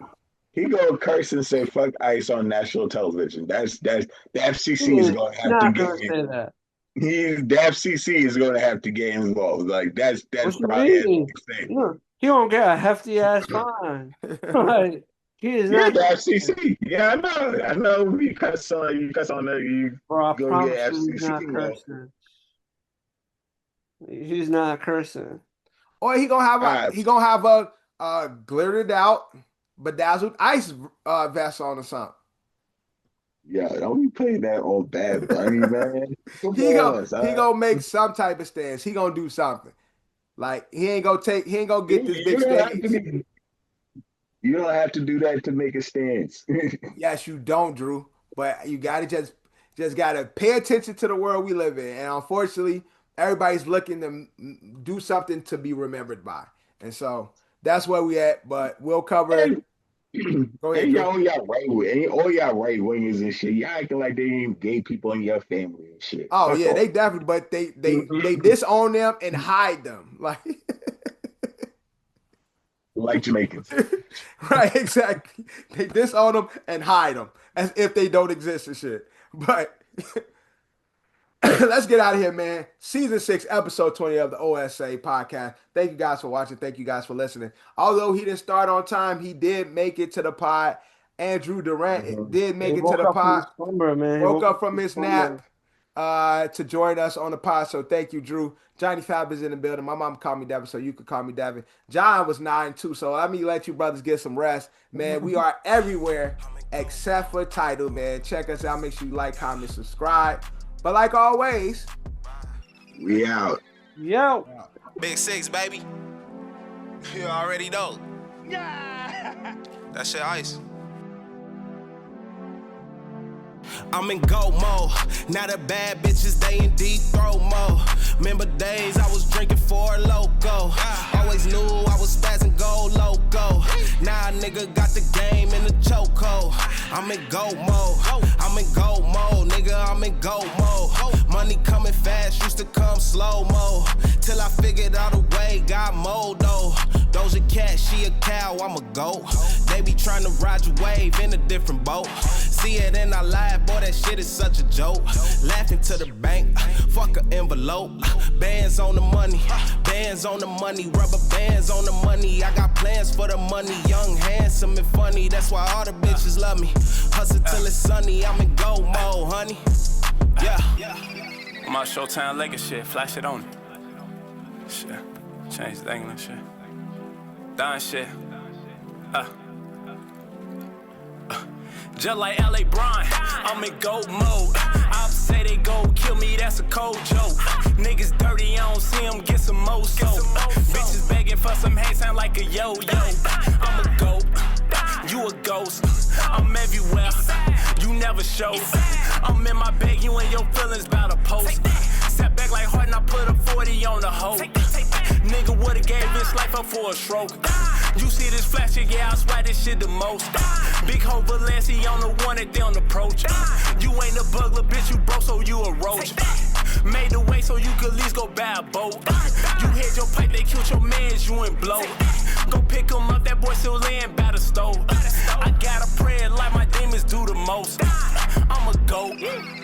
he go curse and say fuck ICE on national television. That's the He FCC is is going to have to not get gonna say that. the FCC is going to have to get involved. Like that's What you probably his mean? next thing. No, he won't get a hefty ass fine. Like he is Yeah, not the gonna say that. FCC. Yeah, I know. You cuss on that, you Bro, I go get promise you he's FCC not involved. cursing. He's not cursing. Or he gonna have All a right, he gonna have a glittered out, bedazzled ice vest on or something. yeah, don't be putting that on Bad Bunny, man. Come He go on, he son. gonna make some type of stance. He gonna do something. Like he ain't gonna get You, this you big don't have to stage. be. You don't have to do that to make a stance. Yes, you don't, Drew. But you gotta just gotta pay attention to the world we live in. And unfortunately, everybody's looking to do something to be remembered by. And so that's where we at. But we'll cover. and Go ahead, and Drew. all y'all right wingers and shit. Y'all acting like they ain't gay people in your family and shit. Oh Fuck yeah, they off. definitely, but they disown them and hide them, like Like Jamaicans. right, exactly. They disown them and hide them as if they don't exist and shit. But let's get out of here, man. Season 6, episode 20 of the OSA podcast. Thank you guys for watching. Thank you guys for listening. Although he didn't start on time, he did make it to the pod. Andrew Durant Mhm. did He make it to woke the up from pod. his slumber, man. He Woke woke up up from from his his slumber. nap to join us on the pod. So thank you, Drew. Johnny Fab is in the building. My mom called me Devin, so you could call me Devin. John was 9 too. So let me let you brothers get some rest. Man, we are everywhere except for title, man. Check us out. Make sure you like, comment, subscribe. But like always, We out. Yo. Big six, baby. You already know. Yeah. That shit ice. I'm in go mode. Now the bad bitches, they in deep throat mode. Remember days I was drinking for a loco. Always knew I was spazzing go loco. Now a nigga got the game in the chokehold. I'm in go mode. I'm in go mode, nigga. I'm in go mode. Money coming fast, used to come slow mo. Till I figured out a way, got mold though. Doja Cat, she a cow, I'm a goat. They be trying to ride your wave in a different boat. See it in our life, boy, that shit is such a joke. Laughing to the bank, fuck a envelope. Bands on the money, bands on the money, rubber bands on the money. I got plans for the money, young, handsome, and funny. That's why all the bitches love me. Hustle till it's sunny, I'm in go mode, honey. Yeah. I'm out Showtime Lakers shit, flash it on it. Shit, change the angle and shit. Done shit. Just like LA Bron, I'm in GOAT mode. Ops say they go kill me, that's a cold joke. Niggas dirty, I don't see them get some more soap. Bitches begging for some hate, sound like a yo-yo. I'm a GOAT, you a ghost. I'm everywhere, you never show. I'm in my bag, you and your feelings bout a post. Step back like hard and I put a 40 on the hoe. Nigga would've gave his life up for a stroke. You see this flash, yeah, I swear this shit the most. Big hoe Valenci on the one that they don't approach. You ain't a bugler, bitch, you broke, so you a roach. Made the way so you could at least go buy a boat. You hit your pipe, they killed your mans, you ain't blow. Go pick him up, that boy still laying by the stove. I got a prayer like my demons do the most. I'm a GOAT.